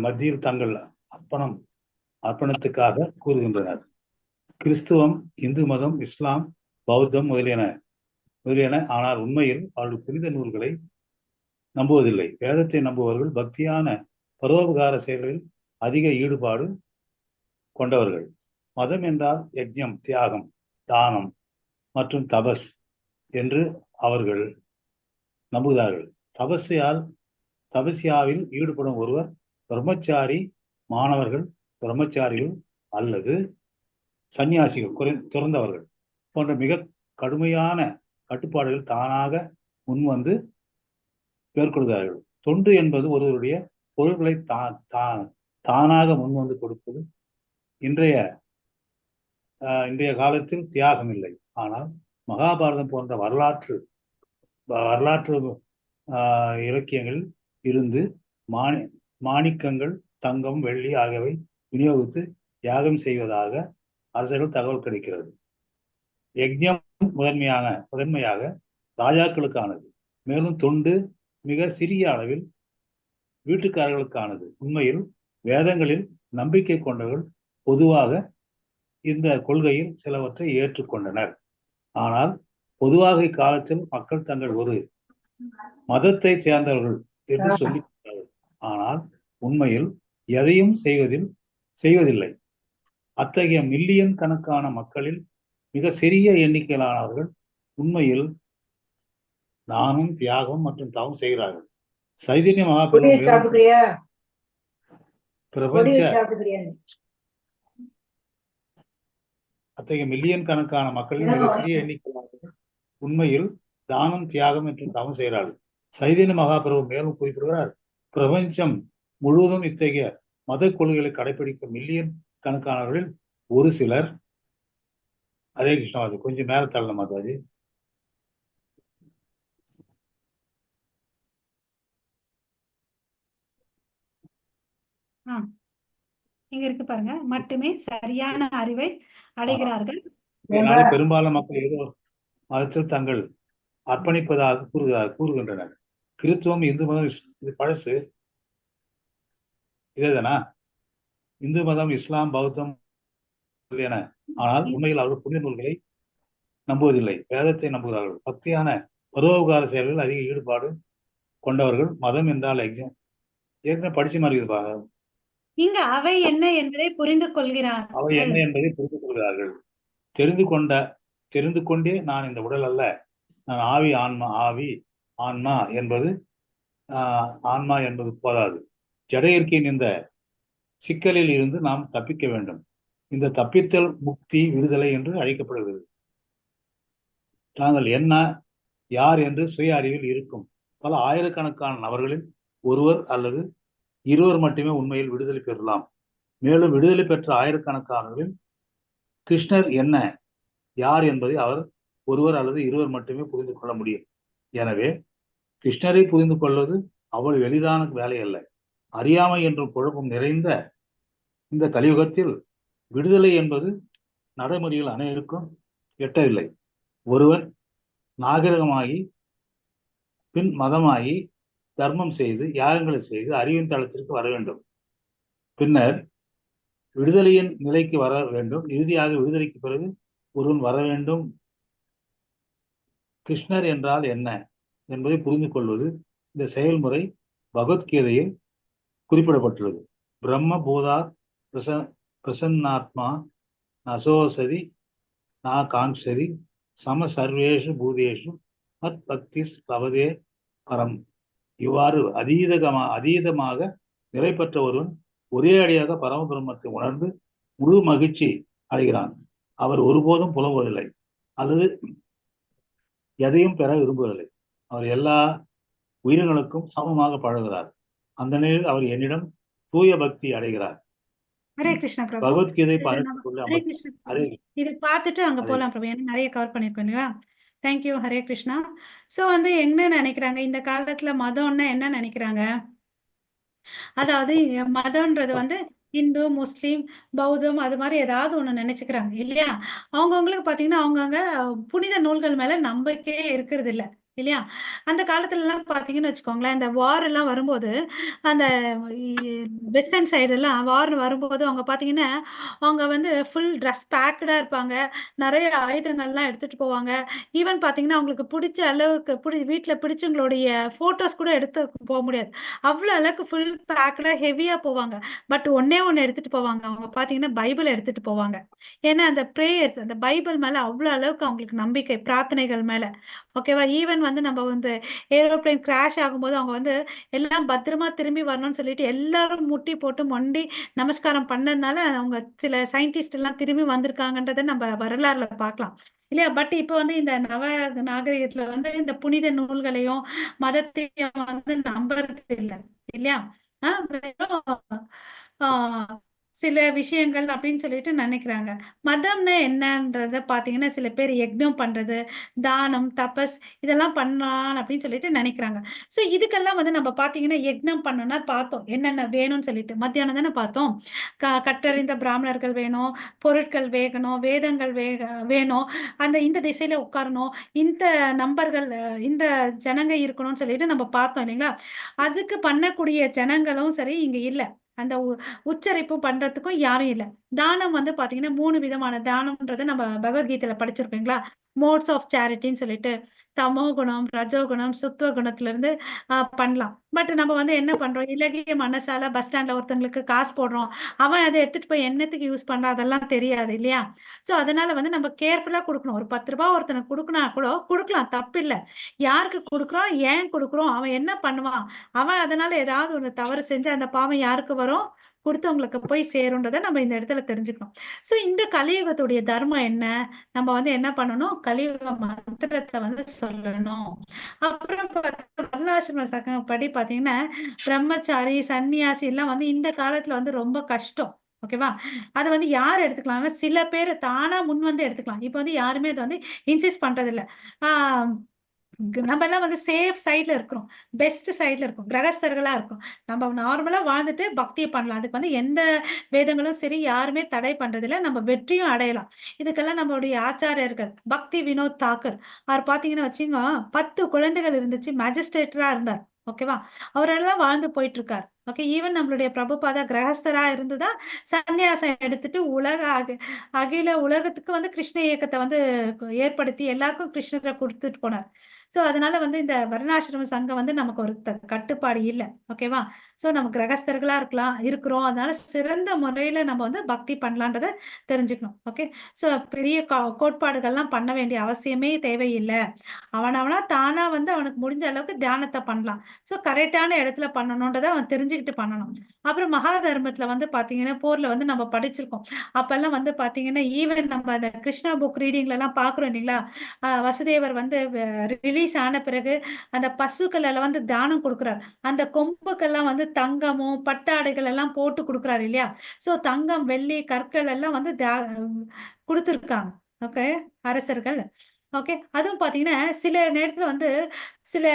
மத்தியில் தங்கள் அர்ப்பணத்துக்காக கூறுகின்றனர். கிறிஸ்துவம், இந்து மதம், இஸ்லாம், பௌத்தம் முதலியன. ஆனால் உண்மையில் அவர்கள் புனித நூல்களை நம்புவதில்லை. வேதத்தை நம்புபவர்கள் பக்தியான பரோபகார செயல்களில் அதிக ஈடுபாடு கொண்டவர்கள். மதம் என்றால் யஜ்ஞம், தியாகம், தானம் மற்றும் தபஸ் என்று அவர்கள் நம்புகிறார்கள். தபஸ்யாவில் ஈடுபடும் ஒருவர் பிரம்மச்சாரி, மாணவர்கள், பிரம்மச்சாரிகள் அல்லது சன்னியாசிகள், துறந்தவர்கள் போன்ற மிக கடுமையான கட்டுப்பாடுகள் தானாக முன்வந்து மேற்கொள்கிறார்கள். தொண்டு என்பது ஒருவருடைய பொருள்களை தானாக முன்வந்து கொடுப்பது. இன்றைய காலத்தில் தியாகம் இல்லை. ஆனால் மகாபாரதம் போன்ற வரலாற்று இலக்கியங்களில் இருந்து மாணிக்கங்கள், தங்கம், வெள்ளி ஆகியவை விநியோகித்து யாகம் செய்வதாக அரசர்கள் தகவல் கிடைக்கிறது. யஜ்ஞம் முதன்மையாக ராஜாக்களுக்கானது. மேலும் தொண்டு மிக சிறிய அளவில் வீட்டுக்காரர்களுக்கானது. உண்மையில் வேதங்களில் நம்பிக்கை கொண்டவர்கள் பொதுவாக இந்த கொள்கையில் சிலவற்றை ஏற்றுக்கொண்டனர். ஆனால் பொதுவாக இக்காலத்தில் மக்கள் தங்கள் ஒரு மதத்தை சேர்ந்தவர்கள் என்று சொல்லிக் ஆனால் உண்மையில் எதையும் செய்வதில்லை. அத்தகைய மில்லியன் கணக்கான மக்களில் மிக சிறிய எண்ணிக்கையிலானவர்கள் உண்மையில் தானம், தியாகம் மற்றும் தவம் செய்கிறார்கள். சைதன்ய மகாபிரபு அத்தகைய மில்லியன் கணக்கான மக்களில் மிக சிறிய எண்ணிக்கையிலானவர்கள் உண்மையில் தானம், தியாகம் மற்றும் தவம் செய்கிறார்கள். சைதன்ய மகாபிரபு மேலும் குறிப்பிடுகிறார், பிரபஞ்சம் முழுவதும் இத்தகைய மத கொள்கைகளை கடைபிடிக்கும் மில்லியன் கணக்கானவர்களில் ஒரு சிலர். ஹரே கிருஷ்ணா. கொஞ்சம் மேல தள்ள மாதாஜி. இங்க இருக்கு பாருங்க. மட்டுமே சரியான அறிவை அடைகிறார்கள். பெரும்பாலான மக்கள் ஏதோ மதத்தில் தங்கள் அர்ப்பணிப்பதாக கூறுகின்றனர். கிறிஸ்துவம், இந்து மதம், இது பழசு இதேதானா? இந்து மதம், இஸ்லாம், பௌத்தம் என. ஆனால் உண்மையில் அவர்கள் புனித நூல்களை நம்புவதில்லை. வேதத்தை நம்புகிறார்கள். பக்தியான பரோபகார செயல்களில் அதிக ஈடுபாடு கொண்டவர்கள். மதம் என்றால் யஜ்ஞம். ஏற்கனவே படிச்சு மாதிரி இருப்பாங்க. இங்க அவை என்ன என்பதை புரிந்து கொள்கிறார்கள். அவை என்ன என்பதை புரிந்து கொள்கிறார்கள். தெரிந்து கொண்டே நான் இந்த உடல் அல்ல, நான் ஆவி ஆன்மா என்பது போதாது. ஜட இயற்கையின் இந்த சிக்கலில் இருந்து நாம் தப்பிக்க வேண்டும். இந்த தப்பித்தல் முக்தி, விடுதலை என்று அழைக்கப்படுகிறது. தாங்கள் என்ன, யார் என்று சுய அறிவில் இருக்கும் பல ஆயிரக்கணக்கான நபர்களில் ஒருவர் அல்லது இருவர் மட்டுமே உண்மையில் விடுதலை பெறலாம். மேலும் விடுதலை பெற்ற ஆயிரக்கணக்கானவர்களில் கிருஷ்ணர் என்ன, யார் என்பதை அவர் ஒருவர் அல்லது இருவர் மட்டுமே புரிந்து கொள்ள முடியும். எனவே கிருஷ்ணரை புரிந்து கொள்வது அவ்வளவு எளிதான வேலை அல்ல. அறியாமை என்றும் குழப்பம் நிறைந்த இந்த கலியுகத்தில் விடுதலை என்பது நடைமுறையில் அனைவருக்கும் எட்டவில்லை. ஒருவன் நாகரிகமாகி, பின் மதமாகி, தர்மம் செய்து, யாகங்களை செய்து அறிவின் தளத்திற்கு வர வேண்டும். பின்னர் விடுதலையின் நிலைக்கு வர வேண்டும். இறுதியாக விடுதலைக்கு பிறகு ஒருவன் வர வேண்டும். கிருஷ்ணர் என்றால் என்ன என்பதை புரிந்து கொள்வது இந்த செயல்முறை பகவத்கீதையில் குறிப்பிடப்பட்டுள்ளது. பிரம்ம பூதா பிரசன்னாத்மா நசோசதி நா காங்ஷதி சம சர்வேஷு பூதேஷு மத் பக்தி பவதே பரம். இவ்வாறு அதீதமாக நிலை பெற்ற ஒருவன் ஒரே அடியாக பரமபிரம்மத்தை உணர்ந்து முழு மகிழ்ச்சி அடைகிறான். அவர் ஒருபோதும் புலம்புவதில்லை அல்லது எதையும் பெற விரும்புவதில்லை. அவர் எல்லா உயிரினங்களுக்கும் சமமாக பழகுகிறார். அந்த நிலையில் அவர் என்னிடம் தூய பக்தி அடைகிறார். ஹரே கிருஷ்ணா பிரபு. பகவத்கீதை ஹரே கிருஷ்ணா. இது பார்த்துட்டு அங்க போலாம் பிரபு. ஏன்னா நிறைய கவர் பண்ணிருக்கோம் இல்லையா? தேங்க்யூ. ஹரே கிருஷ்ணா. சோ வந்து என்ன நினைக்கிறாங்க இந்த காலத்துல மதம்னா என்ன நினைக்கிறாங்க? அதாவது மதம்ன்றது வந்து இந்து, முஸ்லீம், பௌத்தம் அது மாதிரி ஏதாவது ஒண்ணு நினைச்சுக்கிறாங்க இல்லையா? அவங்கவுங்களுக்கு பாத்தீங்கன்னா அவங்கவுங்க புனித நூல்கள் மேல நம்பிக்கையே இருக்கிறது இல்ல இல்லையா? அந்த காலத்துல எல்லாம் பாத்தீங்கன்னு வச்சுக்கோங்களேன், இந்த வார் எல்லாம் வரும்போது அந்த வெஸ்டர்ன் சைடு எல்லாம் வார் வரும்போது அவங்க பாத்தீங்கன்னா அவங்க வந்து ஃபுல் ட்ரெஸ் பேக்கடா இருப்பாங்க, நிறைய ஆயுதங்கள்லாம் எடுத்துட்டு போவாங்க. ஈவன் பாத்தீங்கன்னா அவங்களுக்கு பிடிச்ச அளவுக்கு வீட்டுல பிடிச்சவங்களுடைய போட்டோஸ் கூட எடுத்து போக முடியாது, அவ்வளவு அளவுக்கு ஃபுல் பேக்கடா ஹெவியா போவாங்க. பட் ஒண்ணே ஒண்ணு எடுத்துட்டு போவாங்க, அவங்க பாத்தீங்கன்னா பைபிள் எடுத்துட்டு போவாங்க. ஏன்னா அந்த பிரேயர்ஸ், அந்த பைபிள் மேல அவ்வளவு அளவுக்கு அவங்களுக்கு நம்பிக்கை, பிரார்த்தனைகள் மேல. ஓகேவா? ஈவன் வந்து நம்ம வந்து ஏரோப்ளேன் கிராஷ் ஆகும்போது அவங்க வந்து எல்லாம் பத்திரமா திரும்பி வரணும்னு சொல்லிட்டு எல்லாரும் முட்டி போட்டு மொண்டி நமஸ்காரம் பண்ணதுனால அவங்க சில சயின்டிஸ்ட் எல்லாம் திரும்பி வந்திருக்காங்கன்றதை நம்ம வரலாறுல பார்க்கலாம் இல்லையா? பட் இப்ப வந்து இந்த நாகரிகத்துல வந்து இந்த புனித நூல்களையும் மதத்தையும் வந்து நம்புறது இல்லை இல்லையா? ஆஹ் சில விஷயங்கள் அப்படின்னு சொல்லிட்டு நினைக்கிறாங்க. மதம்னா என்னன்றத பாத்தீங்கன்னா சில பேர் யக்ஞம் பண்றது, தானம், தபஸ் இதெல்லாம் பண்ணலாம் அப்படின்னு சொல்லிட்டு நினைக்கிறாங்க. சோ இதுக்கெல்லாம் வந்து நம்ம பாத்தீங்கன்னா யக்ஞம் பண்ணோம்னா பார்த்தோம் என்னென்ன வேணும்னு சொல்லிட்டு மத்தியானம் தானே பார்த்தோம். கற்றறிந்த பிராமணர்கள் வேணும், பொருட்கள் வேகணும், வேதங்கள் வேணும், இந்த திசையில உட்காரணும், இந்த நம்பர்கள் இந்த ஜனங்க இருக்கணும்னு சொல்லிட்டு நம்ம பார்த்தோம் இல்லைங்களா? அதுக்கு பண்ணக்கூடிய ஜனங்களும் சரி இங்க இல்ல, அந்த உச்சரிப்பு பண்றதுக்கும் யாரும் இல்ல. தானம் வந்து பாத்தீங்கன்னா 3 விதமான தானம்ன்றத நம்ம பகவத்கீதையில படிச்சிருப்பீங்களா? மோட்ஸ் ஆஃப் சேரிட்டின்னு சொல்லிட்டு தமோ குணம், ரஜோகுணம், சுத்துவ குணத்துல இருந்து பண்ணலாம். பட் நம்ம வந்து என்ன பண்றோம், இலகிய மனசால பஸ் ஸ்டாண்ட்ல ஒருத்தங்களுக்கு காசு போடுறோம், அவன் அதை எடுத்துட்டு போய் என்னத்துக்கு யூஸ் பண்றான் அதெல்லாம் தெரியாது இல்லையா? சோ அதனால வந்து நம்ம கேர்ஃபுல்லா கொடுக்கணும். ஒரு 10 ரூபாய் ஒருத்தனுக்கு கொடுக்கனா கூட கொடுக்கலாம், தப்பு இல்ல. யாருக்கு கொடுக்குறோம், ஏன் கொடுக்குறோம், அவன் என்ன பண்ணுவான், அவன் அதனால ஏதாவது ஒரு தவறு செஞ்சு அந்த பாவம் யாருக்கு வரும், கொடுத்தவங்களுக்கு போய் சேரும்ன்றதை நம்ம இந்த இடத்துல தெரிஞ்சுக்கணும். சோ இந்த கலியுகத்துடைய தர்மம் என்ன, நம்ம வந்து என்ன பண்ணணும், கலியுக மந்திரத்தை வந்து சொல்லணும். அப்புறம் வர்ணாசிரம சங்கம் படி பாத்தீங்கன்னா பிரம்மச்சாரி, சன்னியாசி எல்லாம் வந்து இந்த காலத்துல வந்து ரொம்ப கஷ்டம். ஓகேவா? அதை வந்து யார் எடுத்துக்கலாம்னா சில பேர் தானா முன் வந்து எடுத்துக்கலாம். இப்ப வந்து யாருமே அதை வந்து இன்சிஸ்ட் பண்றது இல்ல. நம்ம எல்லாம் வந்து சேஃப் சைட்ல இருக்கிறோம், பெஸ்ட் சைட்ல இருக்கும், கிரகஸ்தர்களா இருக்கும். நம்ம நார்மலா வாழ்ந்துட்டு பக்தியை பண்ணலாம், அதுக்கு வந்து எந்த வேதங்களும் சரி யாருமே தடை பண்றது இல்ல, நம்ம வெற்றியும் அடையலாம். இதுக்கெல்லாம் நம்மளுடைய ஆச்சாரியர்கள் பக்தி வினோத் தாக்கர் அவர் பாத்தீங்கன்னா வச்சுங்க 10 குழந்தைகள் இருந்துச்சு, மேஜிஸ்ட்ரேட்டரா இருந்தார். ஓகேவா? அவரெல்லாம் வாழ்ந்து போயிட்டு இருக்காரு. ஓகே, ஈவன் நம்மளுடைய பிரபுபாதா கிரகஸ்தரா இருந்துதான் சன்னியாசம் எடுத்துட்டு அகில உலகத்துக்கு வந்து கிருஷ்ண இயக்கத்தை வந்து ஏற்படுத்தி எல்லாருக்கும் கிருஷ்ணரை கொடுத்துட்டு போனார். சோ அதனால வந்து இந்த வர்ணாசிரம சங்கம் வந்து நமக்கு ஒரு கட்டுப்பாடு இல்லை. ஓகேவா? சோ நம்ம கிரகஸ்தர்களா இருக்கிறோம், அதனால சிறந்த முறையில நம்ம வந்து பக்தி பண்ணலான்றத தெரிஞ்சுக்கணும். ஓகே, சோ பெரிய கோட்பாடுகள்லாம் பண்ண வேண்டிய அவசியமே தேவையில்லை. அவனா தானா வந்து அவனுக்கு முடிஞ்ச அளவுக்கு தியானத்தை பண்ணலாம். சோ கரெக்டான இடத்துல பண்ணணும்ன்றத அவன் தெரிஞ்சுக்கிட்டு பண்ணணும். அப்புறம் மகா தர்மத்துல வந்து பாத்தீங்கன்னா போர்ல வந்து நம்ம படிச்சிருக்கோம். அப்பெல்லாம் வந்து பாத்தீங்கன்னா ஈவன் நம்ம அந்த கிருஷ்ணா புக் ரீடிங்ல எல்லாம் பாக்குறோம் இல்லைங்களா? வசுதேவர் வந்து ரிலீஸ் ஆன பிறகு அந்த பசுக்கள் எல்லாம் வந்து தானம் கொடுக்குறாரு. அந்த கொம்புக்கெல்லாம் வந்து தங்கமும் பட்டாடைகள் எல்லாம் போட்டு கொடுக்குறாரு இல்லையா? சோ தங்கம், வெள்ளி, கற்கள் எல்லாம் வந்து கொடுத்துருக்காங்க. ஓகே, அரசர்கள். ஓகே, அதுவும் பாத்தீங்கன்னா சில நேரத்துல வந்து சில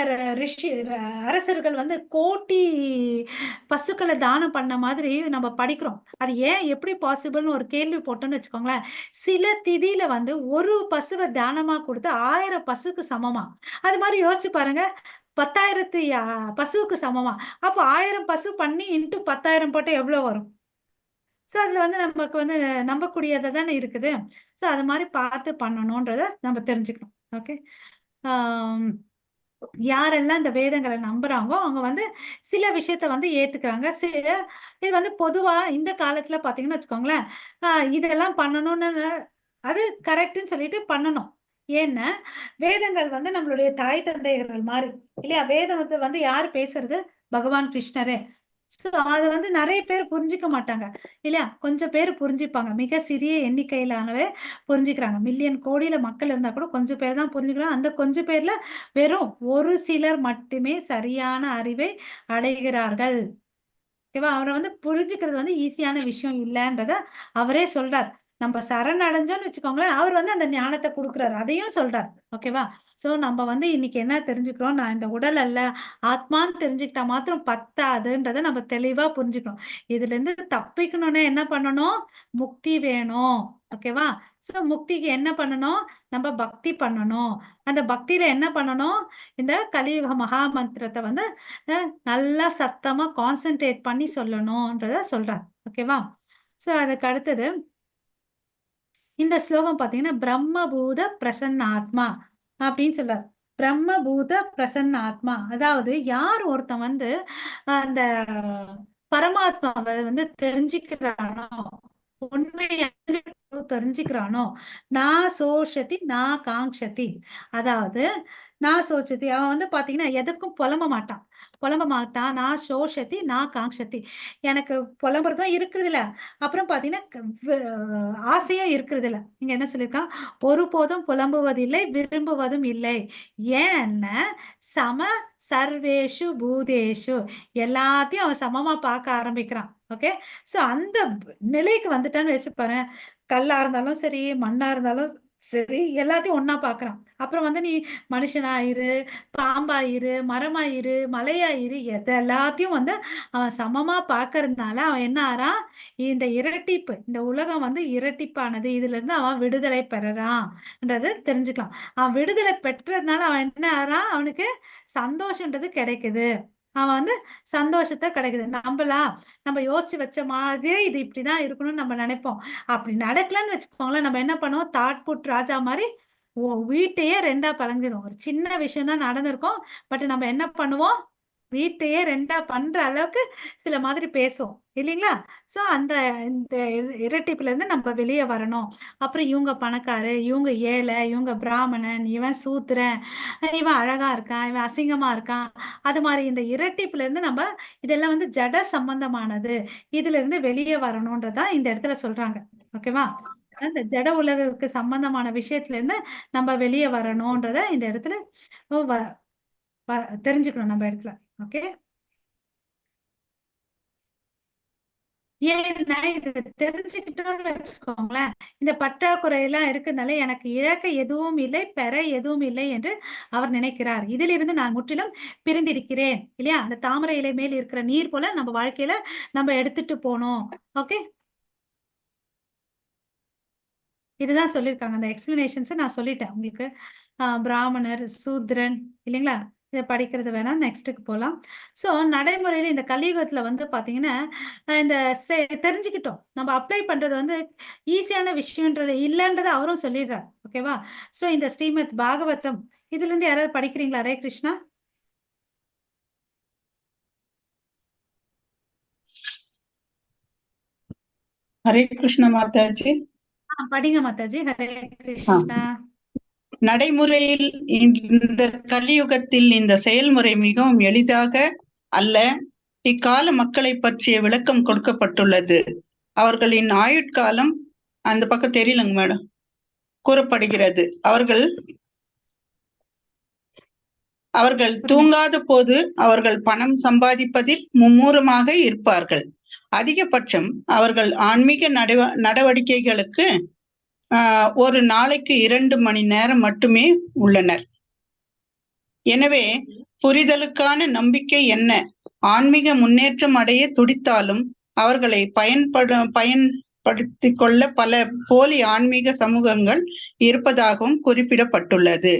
அரசர்கள் வந்து கோட்டி பசுக்களை தானம் பண்ண மாதிரி நம்ம படிக்கிறோம். அது ஏன் எப்படி பாசிபிள்னு ஒரு கேள்வி போட்டோம்னு வச்சுக்கோங்களேன். சில திதியில வந்து ஒரு பசுவை தானமா கொடுத்து 1000 பசுக்கு சமமா. அது மாதிரி யோசிச்சு பாருங்க, 10,000 பசுவுக்கு சமமா. அப்போ 1000 பசு பண்ணி இன்ட்டு 10,000 போட்டு எவ்வளவு வரும்? சோ அதுல வந்து நமக்கு வந்து நம்பக்கூடியதா தானே இருக்குது. சோ அது மாதிரி பார்த்து பண்ணணும்ன்றத நம்ம தெரிஞ்சுக்கணும். ஓகே, யாரெல்லாம் இந்த வேதங்களை நம்புறாங்களோ அவங்க வந்து சில விஷயத்த வந்து ஏத்துக்கிறாங்க. இது வந்து பொதுவா இந்த காலத்துல பாத்தீங்கன்னு வச்சுக்கோங்களேன், இதெல்லாம் பண்ணணும்னு அது கரெக்ட்னு சொல்லிட்டு பண்ணணும். ஏன்னா வேதங்கள் வந்து நம்மளுடைய தாய் தந்தையர்கள் மாதிரி இல்லையா? வேதத்தை வந்து யாரு பேசுறது? பகவான் கிருஷ்ணரே. சோ அத வந்து நிறைய பேர் புரிஞ்சுக்க மாட்டாங்க இல்லையா? கொஞ்சம் பேர் புரிஞ்சுப்பாங்க. மிக சிறிய எண்ணிக்கையிலானவே புரிஞ்சுக்கிறாங்க. மில்லியன் கோடியில மக்கள் இருந்தா கூட கொஞ்சம் பேர் தான் புரிஞ்சுக்கிறாங்க. அந்த கொஞ்சம் பேர்ல வெறும் ஒரு சிலர் மட்டுமே சரியான அறிவை அடைகிறார்கள். ஓகேவா? அவரை வந்து புரிஞ்சுக்கிறது வந்து ஈஸியான விஷயம் இல்லன்றத அவரே சொல்றார். நம்ம சரண் அடைஞ்சோம்னு வச்சுக்கோங்களேன், அவர் வந்து அந்த ஞானத்தை கொடுக்குறாரு. அதையும் சொல்றார். ஓகேவா? சோ நம்ம வந்து இன்னைக்கு என்ன தெரிஞ்சுக்கிறோம்? நான் இந்த உடல் அல்ல, ஆத்மான்னு தெரிஞ்சுக்கிட்டா மாத்திரம் பத்தாதுன்றத நம்ம தெளிவா புரிஞ்சுக்கணும். இதுல இருந்து தப்பிக்கணும்னா என்ன பண்ணணும்? முக்தி வேணும். ஓகேவா? சோ முக்திக்கு என்ன பண்ணணும்? நம்ம பக்தி பண்ணணும். அந்த பக்தியில என்ன பண்ணணும்? இந்த கலியுக மகா மந்திரத்தை வந்து நல்லா சத்தமா கான்சென்ட்ரேட் பண்ணி சொல்லணும்ன்றத சொல்றார். ஓகேவா? சோ அதுக்கு அடுத்தது இந்த ஸ்லோகம் பாத்தீங்கன்னா பிரம்மபூத பிரசன்ன ஆத்மா அப்படின்னு சொல்றார். பிரம்மபூத பிரசன்ன ஆத்மா, அதாவது யார் ஒருத்தன் வந்து அந்த பரமாத்மாவை வந்து தெரிஞ்சுக்கிறானோ, உண்மையை தெரிஞ்சுக்கிறானோ, நான் சோஷதி நான் காங்ஷதி, அதாவது நான் சோச்சதி அவன் வந்து பாத்தீங்கன்னா எதுக்கும் புலம்ப மாட்டான். நான் சோஷதி நான் காங்ஷதி, எனக்கு புலம்புறதும் இருக்குது இல்ல, அப்புறம் பாத்தீங்கன்னா ஆசையும் இருக்கிறது இல்ல. நீங்க என்ன சொல்லியிருக்கான்? ஒருபோதும் புலம்புவதில்லை, விரும்புவதும் இல்லை. ஏன்னா சம சர்வேஷு பூதேஷு, எல்லாத்தையும் அவன் சமமா பார்க்க ஆரம்பிக்கிறான். ஓகே, சோ அந்த நிலைக்கு வந்துட்டான்னு வச்சுப்பாரு. கல்லா இருந்தாலும் சரி, மண்ணா இருந்தாலும் சரி, எல்லாத்தையும் ஒன்னா பாக்குறான். அப்புறம் வந்து நீ மனுஷனாயிரு, பாம்பாயிரு, மரமாயிரு, மலையாயிரு, எல்லாத்தையும் வந்து அவன் சமமா பாக்குறதுனால அவன் என்ன ஆறான்? இந்த இரட்டிப்பு, இந்த உலகம் வந்து இரட்டிப்பானது, இதுல இருந்து அவன் விடுதலை பெறறான்ன்றது தெரிஞ்சுக்கலாம். அவன் விடுதலை பெற்றதுனால அவன் என்ன ஆறான்? அவனுக்கு சந்தோஷம்ன்றது கிடைக்குது. அவன் வந்து சந்தோஷத்தை கிடைக்குது. நம்ம யோசிச்சு வச்ச மாதிரியே இது இப்படிதான் இருக்கணும்னு நம்ம நினைப்போம். அப்படி நடக்கலன்னு வச்சுக்கோங்களேன், நம்ம என்ன பண்ணுவோம்? தாட்புட் ராஜா மாதிரி வீட்டையே ரெண்டா பழங்கிடும். ஒரு சின்ன விஷயம் தான் நடந்திருக்கும், பட் நம்ம என்ன பண்ணுவோம்? வீட்டையே ரெண்டா பண்ற அளவுக்கு சில மாதிரி பேசும் இல்லைங்களா? சோ அந்த இந்த இரட்டிப்புல இருந்து நம்ம வெளியே வரணும். அப்புறம் இவங்க பணக்காரு, இவங்க ஏழை, இவங்க பிராமணன், இவன் சூத்திரன், இவன் அழகா இருக்கான், இவன் அசிங்கமா இருக்கான், அது மாதிரி இந்த இரட்டிப்புல இருந்து நம்ம இதெல்லாம் வந்து ஜட சம்பந்தமானது, இதுல இருந்து வெளியே வரணும்ன்றதான் இந்த இடத்துல சொல்றாங்க. ஓகேவா? அந்த ஜட உலகுக்கு சம்பந்தமான விஷயத்துல இருந்து நம்ம வெளியே வரணும்ன்றத இந்த இடத்துல தெரிஞ்சுக்கணும் நம்ம இடத்துல. ஓகே, ஏன்னா இது தெரிஞ்சுக்கிட்டோம்னு வச்சுக்கோங்களேன், இந்த பற்றாக்குறை எல்லாம் இருக்கிறதுனால எனக்கு இழக்க எதுவும் இல்லை, பெற எதுவும் இல்லை என்று அவர் நினைக்கிறார். இதிலிருந்து நான் முற்றிலும் பிரிந்திருக்கிறேன் இல்லையா? அந்த தாமரை இலை மேல் இருக்கிற நீர் போல நம்ம வாழ்க்கையில நம்ம எடுத்துட்டு போனோம். ஓகே, இதுதான் சொல்லியிருக்காங்க. அந்த எக்ஸ்பிளனேஷன்ஸ் நான் சொல்லிட்டேன் உங்களுக்கு. பிராமணர், சூத்ரன் இல்லைங்களா? இதை படிக்கிறது வேணா, நெக்ஸ்ட்டுக்கு போகலாம். ஸோ நடைமுறையில இந்த கலியுகத்துல வந்து பாத்தீங்கன்னா இந்த தெரிஞ்சுக்கிட்டோம், நம்ம அப்ளை பண்றது வந்து ஈஸியான விஷயம்ன்றது இல்லைன்றதை அவரும் சொல்லிடுறார். ஓகேவா? ஸோ இந்த ஸ்ரீமத் பாகவதம் இதுல இருந்து யாராவது படிக்கிறீங்களா? ஹரே கிருஷ்ணா. ஹரே கிருஷ்ண மாதாஜி. படிங்க மாதாஜி. ஹரே கிருஷ்ணா. நடைமுறையில் இந்த கலியுகத்தில் இந்த செயல்முறை மிகவும் எளிதாக அல்ல. இக்கால மக்களை பற்றிய விளக்கம் கொடுக்கப்பட்டுள்ளது. அவர்களின் ஆயுட்காலம் அந்த பக்கம் தெரியலங்க மேடம், கூறப்படுகிறது. அவர்கள் தூங்காத போது அவர்கள் பணம் சம்பாதிப்பதில் மும்முரமாக இருப்பார்கள். அதிகபட்சம் அவர்கள் ஆன்மீக நடவடிக்கைகளுக்கு ஒரு நாளைக்கு 2 மணி நேரம் மட்டுமே உள்ளனர். எனவே புரிதலுக்கான நம்பிக்கை என்ன? ஆன்மீக முன்னேற்றம் அடைய துடித்தாலும் அவர்களை பயன்படுத்திக் கொள்ள பல போலி ஆன்மீக சமூகங்கள் இருப்பதாகவும் குறிப்பிடப்பட்டுள்ளது.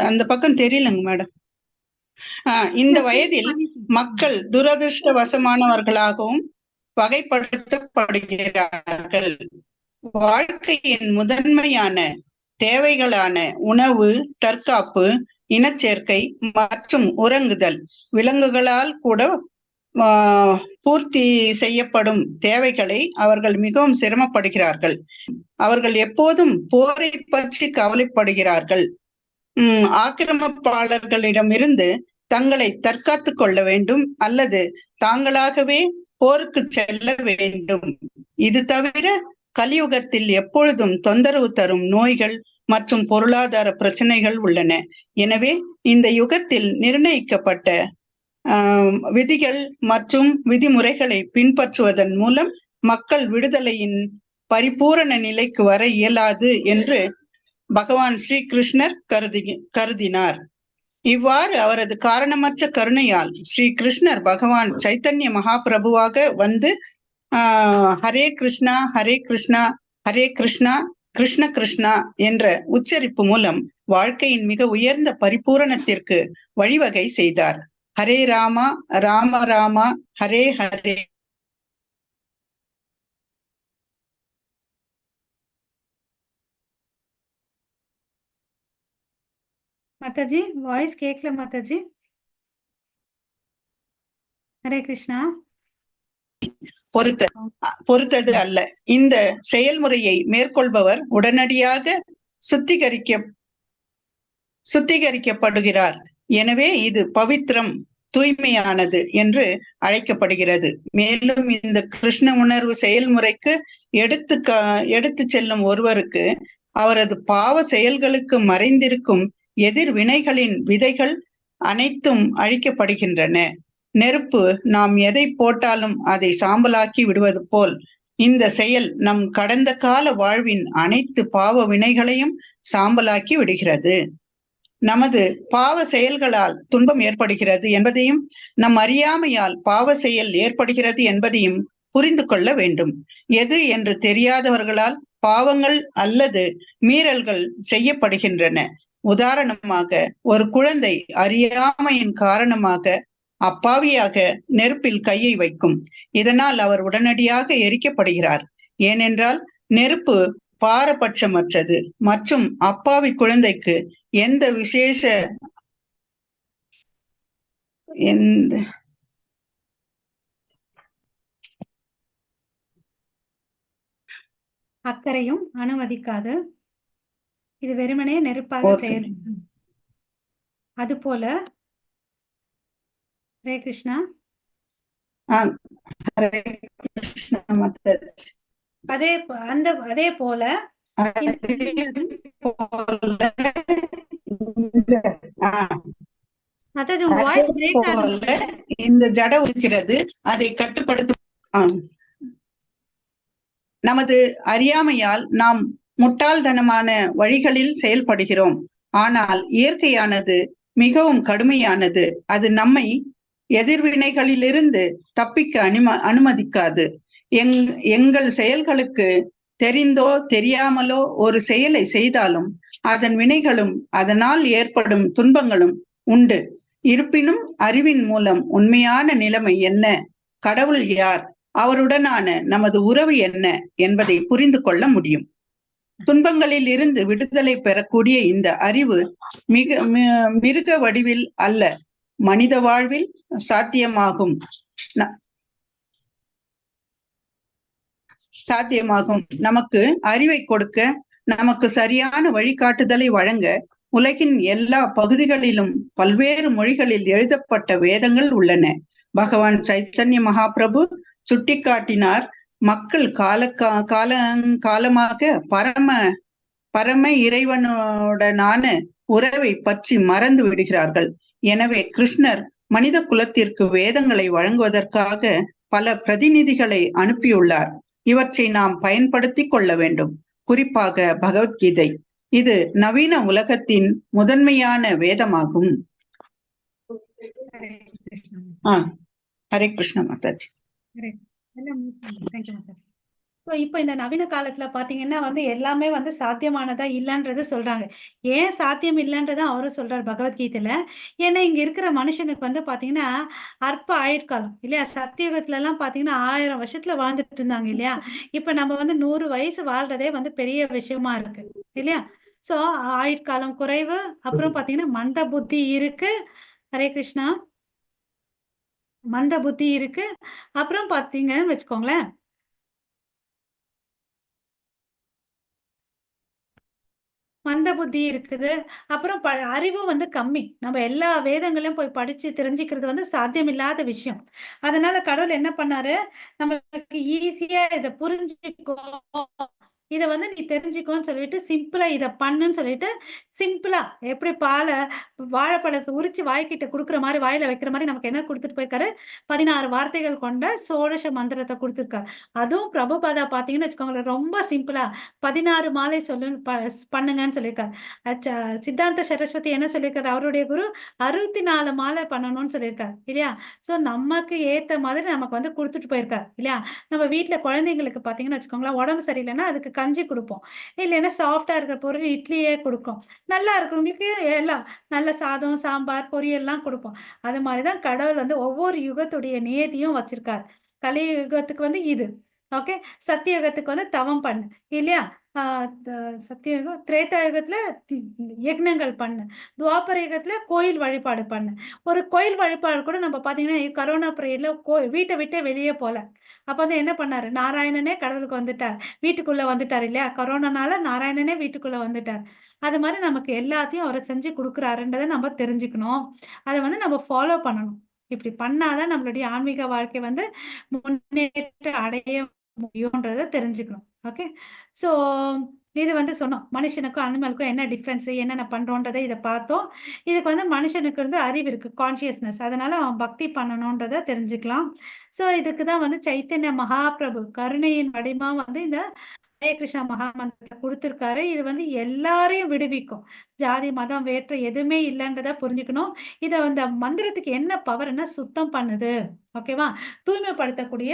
அந்த பக்கம் தெரியலங்க மேடம். இந்த வயதில் மக்கள் துரதிருஷ்டவசமானவர்களாகவும் வகைப்படுத்தப்படுகிறார்கள். வாழ்க்கையின் முதன்மையான தேவைகளான உணவு, தற்காப்பு, இனச்சேர்க்கை மற்றும் உறங்குதல் விலங்குகளால் கூட பூர்த்தி செய்யப்படும் தேவைகளை அவர்கள் மிகவும் சிரமப்படுகிறார்கள். அவர்கள் எப்போதும் போரை பற்றி கவலைப்படுகிறார்கள். ஆக்கிரமிப்பாளர்களிடமிருந்து தங்களை தற்காத்துக் கொள்ள வேண்டும் அல்லது தாங்களாகவே போருக்கு செல்ல வேண்டும். இது தவிர கலியுகத்தில் எப்பொழுதும் தொந்தரவு தரும் நோய்கள் மற்றும் பொருளாதார பிரச்சனைகள் உள்ளன. எனவே இந்த யுகத்தில் நிர்ணயிக்கப்பட்ட விதிகள் மற்றும் விதிமுறைகளை பின்பற்றுவதன் மூலம் மக்கள் விடுதலையின் பரிபூரண நிலைக்கு வர இயலாது என்று பகவான் ஸ்ரீ கிருஷ்ணர் கருதினார். இவ்வாறு அவரது காரணமற்ற கருணையால் ஸ்ரீ கிருஷ்ணர் பகவான் சைத்தன்ய மகாபிரபுவாக வந்து ஹரே கிருஷ்ணா ஹரே கிருஷ்ணா ஹரே கிருஷ்ணா கிருஷ்ண கிருஷ்ணா என்ற உச்சரிப்பு மூலம் வாழ்க்கையின் மிக உயர்ந்த பரிபூரணத்திற்கு வழிவகை செய்தார். ஹரே ராமா ராம ராமா ஹரே ஹரே. மாதாஜி வாய்ஸ் கேட்கல மாதாஜி. ஹரே கிருஷ்ணா. பொறுத்தது அல்ல. இந்த செயல்முறையை மேற்கொள்பவர் உடனடியாக சுத்திகரிக்கப்படுகிறார். எனவே இது பவித்திரம், தூய்மையானது என்று அழைக்கப்படுகிறது. மேலும் இந்த கிருஷ்ண உணர்வு செயல்முறைக்கு எடுத்து செல்லும் ஒருவருக்கு அவரது பாவ செயல்களுக்கு மறைந்திருக்கும் எதிர்வினைகளின் விதைகள் அனைத்தும் அழிக்கப்படுகின்றன. நெருப்பு நாம் எதை போட்டாலும் அதை சாம்பலாக்கி விடுவது போல் இந்த செயல் நம் கடந்த கால வாழ்வின் அனைத்து பாவ வினைகளையும் சாம்பலாக்கி விடுகிறது. நமது பாவ செயல்களால் துன்பம் ஏற்படுகிறது என்பதையும் நம் அறியாமையால் பாவ செயல் ஏற்படுகிறது என்பதையும் புரிந்து கொள்ள வேண்டும். எது என்று தெரியாதவர்களால் பாவங்கள் அல்லது மீறல்கள் செய்யப்படுகின்றன. உதாரணமாக, ஒரு குழந்தை அறியாமையின் காரணமாக அப்பாவியாக நெருப்பில் கையை வைக்கும். இதனால் அவர் உடனடியாக எரிக்கப்படுகிறார். ஏனென்றால் நெருப்பு பாரபட்சமற்றது மற்றும் அப்பாவி குழந்தைக்கு எந்த விசேஷ அக்கறையும் அனுமதிக்காது. இது வெறுமனே நெருப்பாக செயல்படும். அது போல ஹரே கிருஷ்ணா. அதே போல இந்த ஜட இருக்கிறது, அதை கட்டுப்படுத்தும். நமது அறியாமையால் நாம் முட்டாள்தனமான வழிகளில் செயல்படுகிறோம். ஆனால் இயற்கையானது மிகவும் கடுமையானது. அது நம்மை எதிர்வினைகளிலிருந்து தப்பிக்க அனுமதிக்காது. எங்கள் செயல்களுக்கு தெரிந்தோ தெரியாமலோ ஒரு செயலை செய்தாலும் அதன் வினைகளும் அதனால் ஏற்படும் துன்பங்களும் உண்டு. இருப்பினும் அறிவின் மூலம் உண்மையான நிலைமை என்ன, கடவுள் யார், அவருடனான நமது உறவு என்ன என்பதை புரிந்து கொள்ள முடியும். துன்பங்களில் இருந்து விடுதலை பெறக்கூடிய இந்த அறிவு மிருக வடிவில் அல்ல, மனித வாழ்வில் சாத்தியமாகும். நமக்கு அறிவை கொடுக்க, நமக்கு சரியான வழிகாட்டுதலை வழங்க உலகின் எல்லா பகுதிகளிலும் பல்வேறு மொழிகளில் எழுதப்பட்ட வேதங்கள் உள்ளன. பகவான் சைத்தன்ய மகாபிரபு சுட்டிக்காட்டினார், மக்கள் காலமாக பரம இறைவனுடனான உறவை பற்றி மறந்து விடுகிறார்கள். எனவே கிருஷ்ணர் மனித குலத்திற்கு வேதங்களை வழங்குவதற்காக பல பிரதிநிதிகளை அனுப்பியுள்ளார். இவற்றை நாம் பயன்படுத்தி கொள்ள வேண்டும். குறிப்பாக பகவத்கீதை. இது நவீன உலகத்தின் முதன்மையான வேதமாகும். ஹரே கிருஷ்ண மாதாஜி. இப்ப இந்த நவீன காலத்துல பாத்தீங்கன்னா எல்லாமே சாத்தியமானதா இல்லன்றது சொல்றாங்க. ஏன் சாத்தியம் இல்லைன்றதான் அவரும் சொல்றாரு பகவத்கீதையில. ஏன்னா இங்க இருக்கிற மனுஷனுக்கு பாத்தீங்கன்னா அற்ப ஆயுட்காலம் இல்லையா. சத்தியுகத்துல எல்லாம் பாத்தீங்கன்னா 1000 வருஷத்துல வாழ்ந்துட்டு இருந்தாங்க இல்லையா. இப்ப நம்ம 100 வயசு வாழ்றதே பெரிய விஷயமா இருக்கு இல்லையா. சோ ஆயுட்காலம் குறைவு, அப்புறம் பாத்தீங்கன்னா மந்த புத்தி இருக்கு. ஹரே கிருஷ்ணா. மந்த புத்தி இருக்கு. அப்புறம் பாத்தீங்கன்னு வச்சுக்கோங்களேன், மந்த புத்தி இருக்குது. அப்புறம் அறிவும் வந்து கம்மி. நம்ம எல்லா வேதங்களையும் போய் படிச்சு தெரிஞ்சுக்கிறது வந்து சாத்தியமில்லாத விஷயம். அதனால கடவுள் என்ன பண்ணாரு, நமக்கு ஈஸியா இத புரிஞ்சுக்கோ, இத வந்து நீ தெரிஞ்சுக்கோன்னு சொல்லிட்டு, சிம்பிளா இத பண்ணுன்னு சொல்லிட்டு, சிம்பிளா எப்படி வாழைப்பழத்த உரிச்சு வாய்க்கிட்ட குடுக்குற மாரி, வாயில வைக்கிற மாரி நமக்கு என்ன குடுத்துட்டு போயிருக்காரு, 16 வார்த்தைகள் கொண்ட சோடச மந்திரத்த குடுத்துருக்காரு. அதுவும் பிரபுபாதா பார்த்தீங்கன்னு வச்சுக்கோங்களேன், ரொம்ப சிம்பிளா 16 மாலை பண்ணுங்கன்னு சொல்லியிருக்காரு. அச்ச சித்தாந்த சரஸ்வதி என்ன சொல்லியிருக்காரு, அவருடைய குரு 64 மாலை பண்ணணும்னு சொல்லியிருக்காரு. இல்லையா? ஸோ நமக்கு ஏத்த மாதிரி நமக்கு வந்து குடுத்துட்டு போயிருக்காரு. இல்லையா? நம்ம வீட்ல குழந்தைங்களுக்கு பார்த்தீங்கன்னு வச்சுக்கோங்களேன், உடம்பு சரியில்லைன்னா அதுக்கு கஞ்சி குடுப்போம். இல்லைன்னா சாஃப்ட்டா இருக்கிற பொருள் இட்லியே குடுக்கும். நல்லா இருக்கிறவங்களுக்கு எல்லாம் நல்ல சாதம், சாம்பார், பொரியல்லாம் குடுப்போம். அது மாரி தான் கடவுள் வந்து ஒவ்வொரு யுகத்துடைய நியதியும் வச்சிருக்காரு. கலியுகத்துக்கு வந்து இது. ஓகே. சத்தியுகத்துக்கு வந்து தவம் பண்ணு. இல்லையா? ஆ த சத்தியயுகம், திரேதா யுகத்துல தி யக்னங்கள் பண்ணு. துவாபர யுகத்துல கோயில் வழிபாடு பண்ணு. ஒரு கோயில் வழிபாடு கூட நம்ம பார்த்தீங்கன்னா, கரோனா பீரியட்ல வீட்ட விட்டே வெளியே போல. அப்ப வந்து என்ன பண்ணாரு? நாராயணனே கடவுளுக்கு வந்துட்டார். வீட்டுக்குள்ள வந்துட்டாரு இல்லையா? கொரோனானால நாராயணனே வீட்டுக்குள்ள வந்துட்டார். அது மாரி நமக்கு எல்லாத்தையும் அவரு செஞ்சு குடுக்குறாருன்றத நம்ம தெரிஞ்சுக்கணும். அத வந்து நம்ம ஃபாலோ பண்ணணும். இப்படி பண்ணா தான் நம்மளுடைய ஆன்மீக வாழ்க்கை வந்து முன்னேற்றம் அடைய முடியும்ன்றத தெரிஞ்சுக்கணும். ஓகே. ஸோ இது வந்து சொன்னோம். மனுஷனுக்கும் அனிமலுக்கும் என்ன டிஃபரன்ஸ், என்னென்ன பண்றோன்றத இத பார்த்தோம். இதுக்கு வந்து மனுஷனுக்கு வந்து அறிவு இருக்கு. கான்ஷியஸ்னஸ். அதனால அவன் பக்தி பண்ணணும்ன்றத தெரிஞ்சுக்கலாம். ஸோ இதுக்கு தான் வந்து சைத்தன்ய மகாபிரபு கருணையின் வடிவமா வந்து இந்த ஹரே கிருஷ்ணா மகாமந்திரத்தை கொடுத்திருக்காரு. இது வந்து எல்லாரையும் விடுவிக்கும். ஜாதி, மதம், வேற்று எதுவுமே இல்லைன்றத புரிஞ்சுக்கணும். இத இந்த மந்திரத்துக்கு என்ன பவர்ன்னா சுத்தம் பண்ணுது. ஓகேவா? தூய்மைப்படுத்தக்கூடிய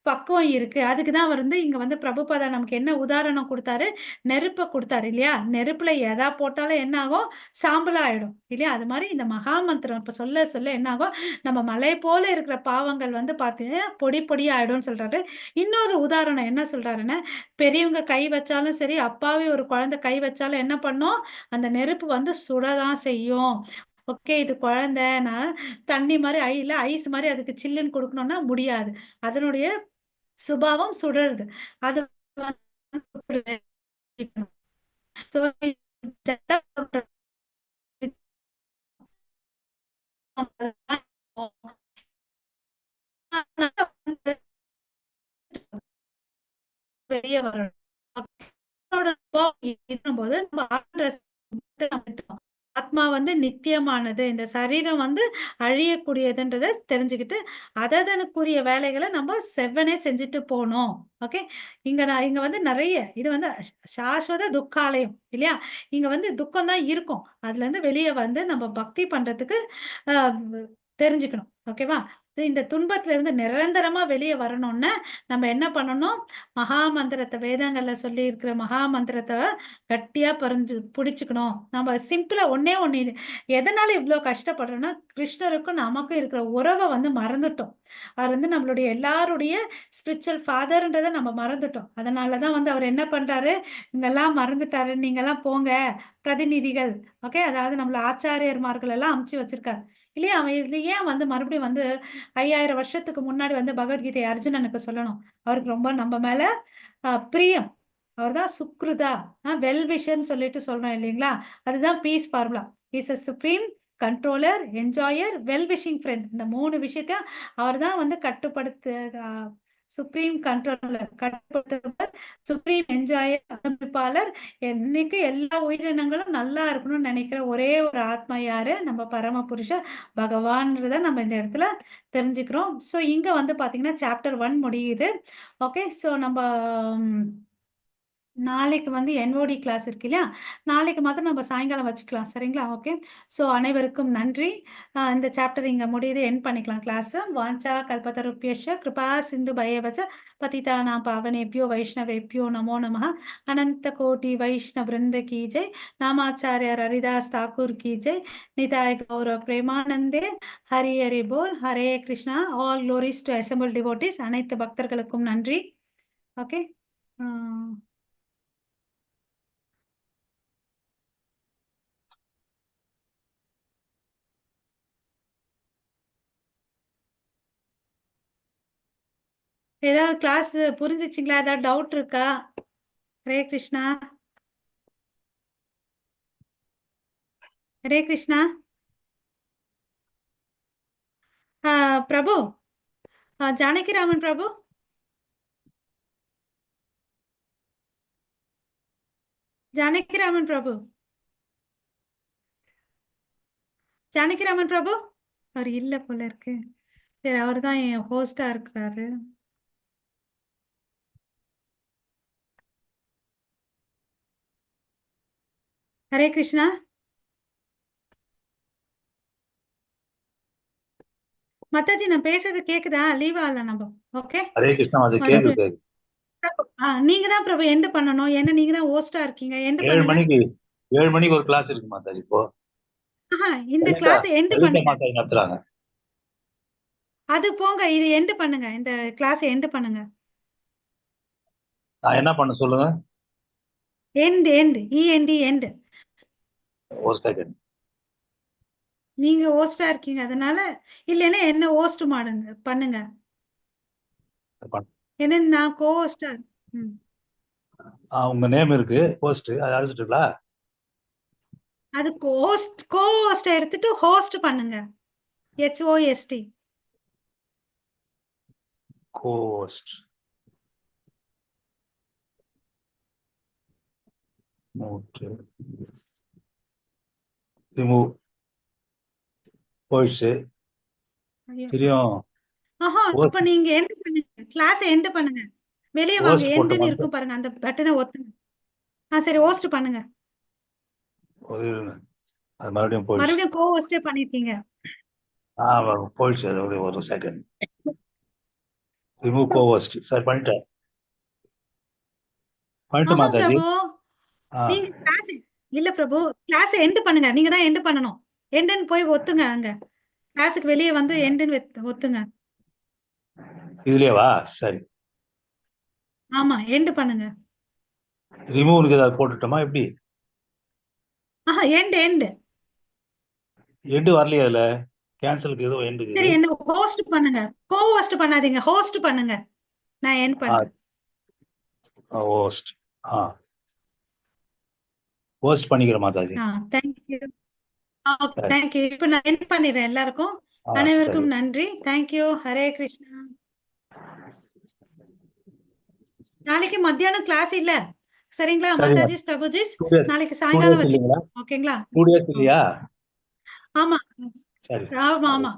பக்குவம் இருக்கு. அதுக்கு தான் வந்து இங்க வந்து பிரபுபாதா நமக்கு என்ன உதாரணம் குடுத்தாரு? நெருப்ப குடுத்தாரு இல்லையா? நெருப்புல எதா போட்டாலும் என்ன ஆகும்? சாம்பலா ஆயிடும். இல்லையா? அது மாரி இந்த மகா மந்திரம் இப்ப சொல்ல சொல்ல என்ன ஆகும்? நம்ம மலை போல இருக்கிற பாவங்கள் வந்து பார்த்தீங்கன்னா, பொடி பொடியா ஆயிடும்னு சொல்றாரு. இன்னொரு உதாரணம் என்ன சொல்றாருன்னா, பெரியவங்க கை வச்சாலும் சரி, அப்பாவி ஒரு குழந்தை கை வச்சாலும் என்ன பண்ணும்? அந்த நெருப்பு வந்து சுடதான் செய்யும். ஓகே. இது குழந்தை, நான் தண்ணி மாரி இல்ல ஐஸ் மாரி அதுக்கு சில்லுன்னு குடுக்கணும்னா முடியாது. அதனுடைய சுபாவம் சுடர்து. அது வந்து சோ வெளிய வரணும். அவரோட இருக்கும்போது நம்ம ஆத்மா வந்து நித்தியமானது. இந்த சரீரம் வந்து அழியக்கூடியதுன்றத தெரிஞ்சுக்கிட்டு, அதனுக்குரிய வேலைகள நம்ம செவ்வனே செஞ்சுட்டு போணும். ஓகே. இங்க வந்து நெறைய இது வந்து சாஸ்வத துக்காலயம் இல்லையா? இங்க வந்து துக்கம் தான் இருக்கும். அதுலருந்து வெளிய வந்து நம்ம பக்தி பண்றதுக்கு அ தெரிஞ்சுக்கணும். ஓகேவா? இந்த துன்பத்துல இருந்து நிரந்தரமா வெளிய வரணும்னா, நம்ம என்ன பண்ணணும்? மகா மந்திரத்த வேதங்கள்ல சொல்லியிருக்கிற மகா மந்திரத்த கட்டியா புடிச்சுக்கணும். நம்ம சிம்பிளா ஒண்ணே ஒண்ணு இது. எதனால இவ்ளோ கஷ்டப்படுறோம்னா, கிருஷ்ணருக்கும் நமக்கும் இருக்கிற உறவ வந்து மறந்துட்டோம். அவர் வந்து நம்மளுடைய எல்லாருடைய ஸ்பிரிச்சுவல் ஃபாதர்ன்றத நம்ம மறந்துட்டோம். அதனால தான் வந்து அவர் என்ன பண்றாரு, இவங்கலாம் மறந்துட்டாரு. நீங்கலாம் போங்க பிரதிநிதிகள். ஓகே. அதாவது நம்மள ஆச்சாரியர்மார்கள் எல்லாம் அனுப்பிச்சு வச்சிருக்காரு. இல்லையா? அவன் இதுல ஏன் வந்து மறுபடியும் வந்து 5000 வருஷத்துக்கு முன்னாடி வந்து பகவத்கீதைய அர்ஜுனனுக்கு சொல்லணும். அவருக்கு ரொம்ப நம்ம மேல பிரியம். அவர்தான் சுக்ருதா, வெல் விஷர்ன்னு சொல்லிட்டு சொல்றோம் இல்லைங்களா? அதுதான் peace formula. Is a supreme controller, enjoyer, well wishing friend. இந்த 3 விஷயத்தையும் அவர்தான் வந்து அ சுப்ரீம் கண்ட்ரோலர், கட்டுப்படுத்துபவர், சுப்ரீம் என்ஜாயர், அனுபவிப்பாளர். என்னைக்கும் எல்லா உயிரினங்களும் நல்லா இருக்கணும்னு நினைக்கிற ஒரே ஒரு ஆத்மா யாரு? நம்ம பரம புருஷர் பகவான்றத நம்ம இந்த இடத்துல தெரிஞ்சுக்கிறோம். ஸோ இங்க வந்து பார்த்தீங்கன்னா, சாப்டர் 1 முடியுது. ஓகே. ஸோ நம்ப நாளைக்கு வந்து என்ஓடி கிளாஸ் இருக்கு இல்லையா? நாளைக்கு மாத்திரம் நம்ம சாயங்காலம் வச்சுக்கலாம். சரிங்களா? ஓகே. ஸோ அனைவருக்கும் நன்றி. இந்த சாப்டர் இங்க முடியுது. எண்ட் பண்ணிக்கலாம் கிளாஸ. வாஞ்சா கல்பத்தருப்யஸ்ய கிருபா சிந்து பயவச்ச பதிதானாம் பாவனேப்யோ வைஷ்ணவேப்யோ நமோ நமः. अनंत कोटि वैष्णव वृंद की जय. नामाचार्य हरिदास ठाकुर की जय. निताय गौर प्रेमानंदे. ஹரி ஹரி போல். Hare Krishna. All glories to assemble devotees. அனைத்து பக்தர்களுக்கும் நன்றி. ஓகே. ஏதாவது கிளாஸ் புரிஞ்சிச்சிங்களா? ஏதாவது டவுட் இருக்கா? ஹரே கிருஷ்ணா. ஹரே கிருஷ்ணா. பிரபு, ஜானகிராமன் பிரபு. ஜானகிராமன் பிரபு. ஜானகிராமன் பிரபு அவர் இல்ல போல இருக்கு. சரி, அவர் தான் என் ஹோஸ்டா இருக்கிறாரு. ஹரே கிருஷ்ணா. மாதாஜி, நான் பேசுறது கேக்குதா? லீவ் ஆகல நம்ம. ஓகே. ஹரே கிருஷ்ணா, அது கேக்குது. நீங்க தான் பிரபு எண்ட் பண்ணணும். ஏன்னா நீங்க தான் ஹோஸ்டா இருக்கீங்க. எண்ட் 7 பண்ணுங்க. மணிக்கு 7 மணிக்கு ஒரு கிளாஸ் இருக்கு மாதாஜி. இப்போ இந்த கிளாஸ் எண்ட் லலிதா பண்ணுங்க. மாதாஜி நடத்துறாங்க. அது போங்க, இது எண்ட் பண்ணுங்க. இந்த கிளாஸ் எண்ட் பண்ணுங்க. நான் என்ன பண்ண சொல்லுங்க? End end. ஒரு செகண்ட். நீங்க ஹோஸ்டா இருக்கீங்க, அதனால. இல்லைன்னா என்ன ஹோஸ்ட் பண்ணுங்க. ஏன்னா நான் கோ-ஹோஸ்டா. உங்க நேம் இருக்கு போஸ்ட், அதை அழைச்சிட்டுங்களா? அது கோ-ஹோஸ்ட் எடுத்துட்டு ஹோஸ்ட் பண்ணுங்க. HOST. கோஸ்ட். ஓகே. ரிமூவ் போயிடுச்சு. தெரியும். அப்ப நீங்க எண்ட் பண்ணுங்க. கிளாஸ் எண்ட் பண்ணுங்க. வெளியே வாங்க. Host எண்ட்னு போட்ட இருக்கும் பாருங்க, அந்த பட்டனை ஒத்துங்க. சரி, ஹோஸ்ட் பண்ணுங்க. அது மறுபடியும் போயிடுச்சு. மறுபடியும் கோ-ஹோஸ்டே பண்ணிருக்கீங்க. போயிடுச்சு. அது ஒரு செகண்ட். Remove cost. சரி, பண்ணிட்டேன் மாதாஜி. பிரபு, நீங்க கிளாஸ் இல்ல பிரபு, கிளாஸ் எண்ட் பண்ணுங்க. நீங்க தான் எண்ட் பண்ணணும். எண்ட்னு போய் ஒத்துங்க. அங்க கிளாஸுக்கு வெளியே வந்து எண்ட்னு ஒத்துங்க. இதுலயேவா? சரி, ஆமா, எண்ட் பண்ணுங்க. ரிமூவ்க்கு ஏதாவது போட்டுட்டோமா எப்படி? எண்ட். எண்டு வரலையே அதுல. கேன்சலுக்கு ஏதோ எண்டு சரி, என்ன ஹோஸ்ட் பண்ணுங்க. கோ-ஹோஸ்ட் பண்ணாதீங்க, ஹோஸ்ட் பண்ணுங்க. நான் எண்ட் பண்றேன். ஹோஸ்ட். ஹோஸ்ட் பண்ணிக்கிறேன் மாதாஜி. தேங்க்யூ. தேங்க்யூ. இப்ப நான் எண்ட் பண்ணிடுறேன் எல்லாருக்கும். சரி. அனைவருக்கும் நன்றி. தேங்க்யூ. ஹரே கிருஷ்ணா. நாளைக்கு மத்தியானம் கிளாஸ் இல்ல, சரிங்களா சரி, மாதாஜி பிரபுஜி? 2 days நாளைக்கு சாயங்காலம் வச்சு. இல்லைங்களா? ஓகேங்களா? 2 days இல்லையா? ஆமா சரி. ஆமா.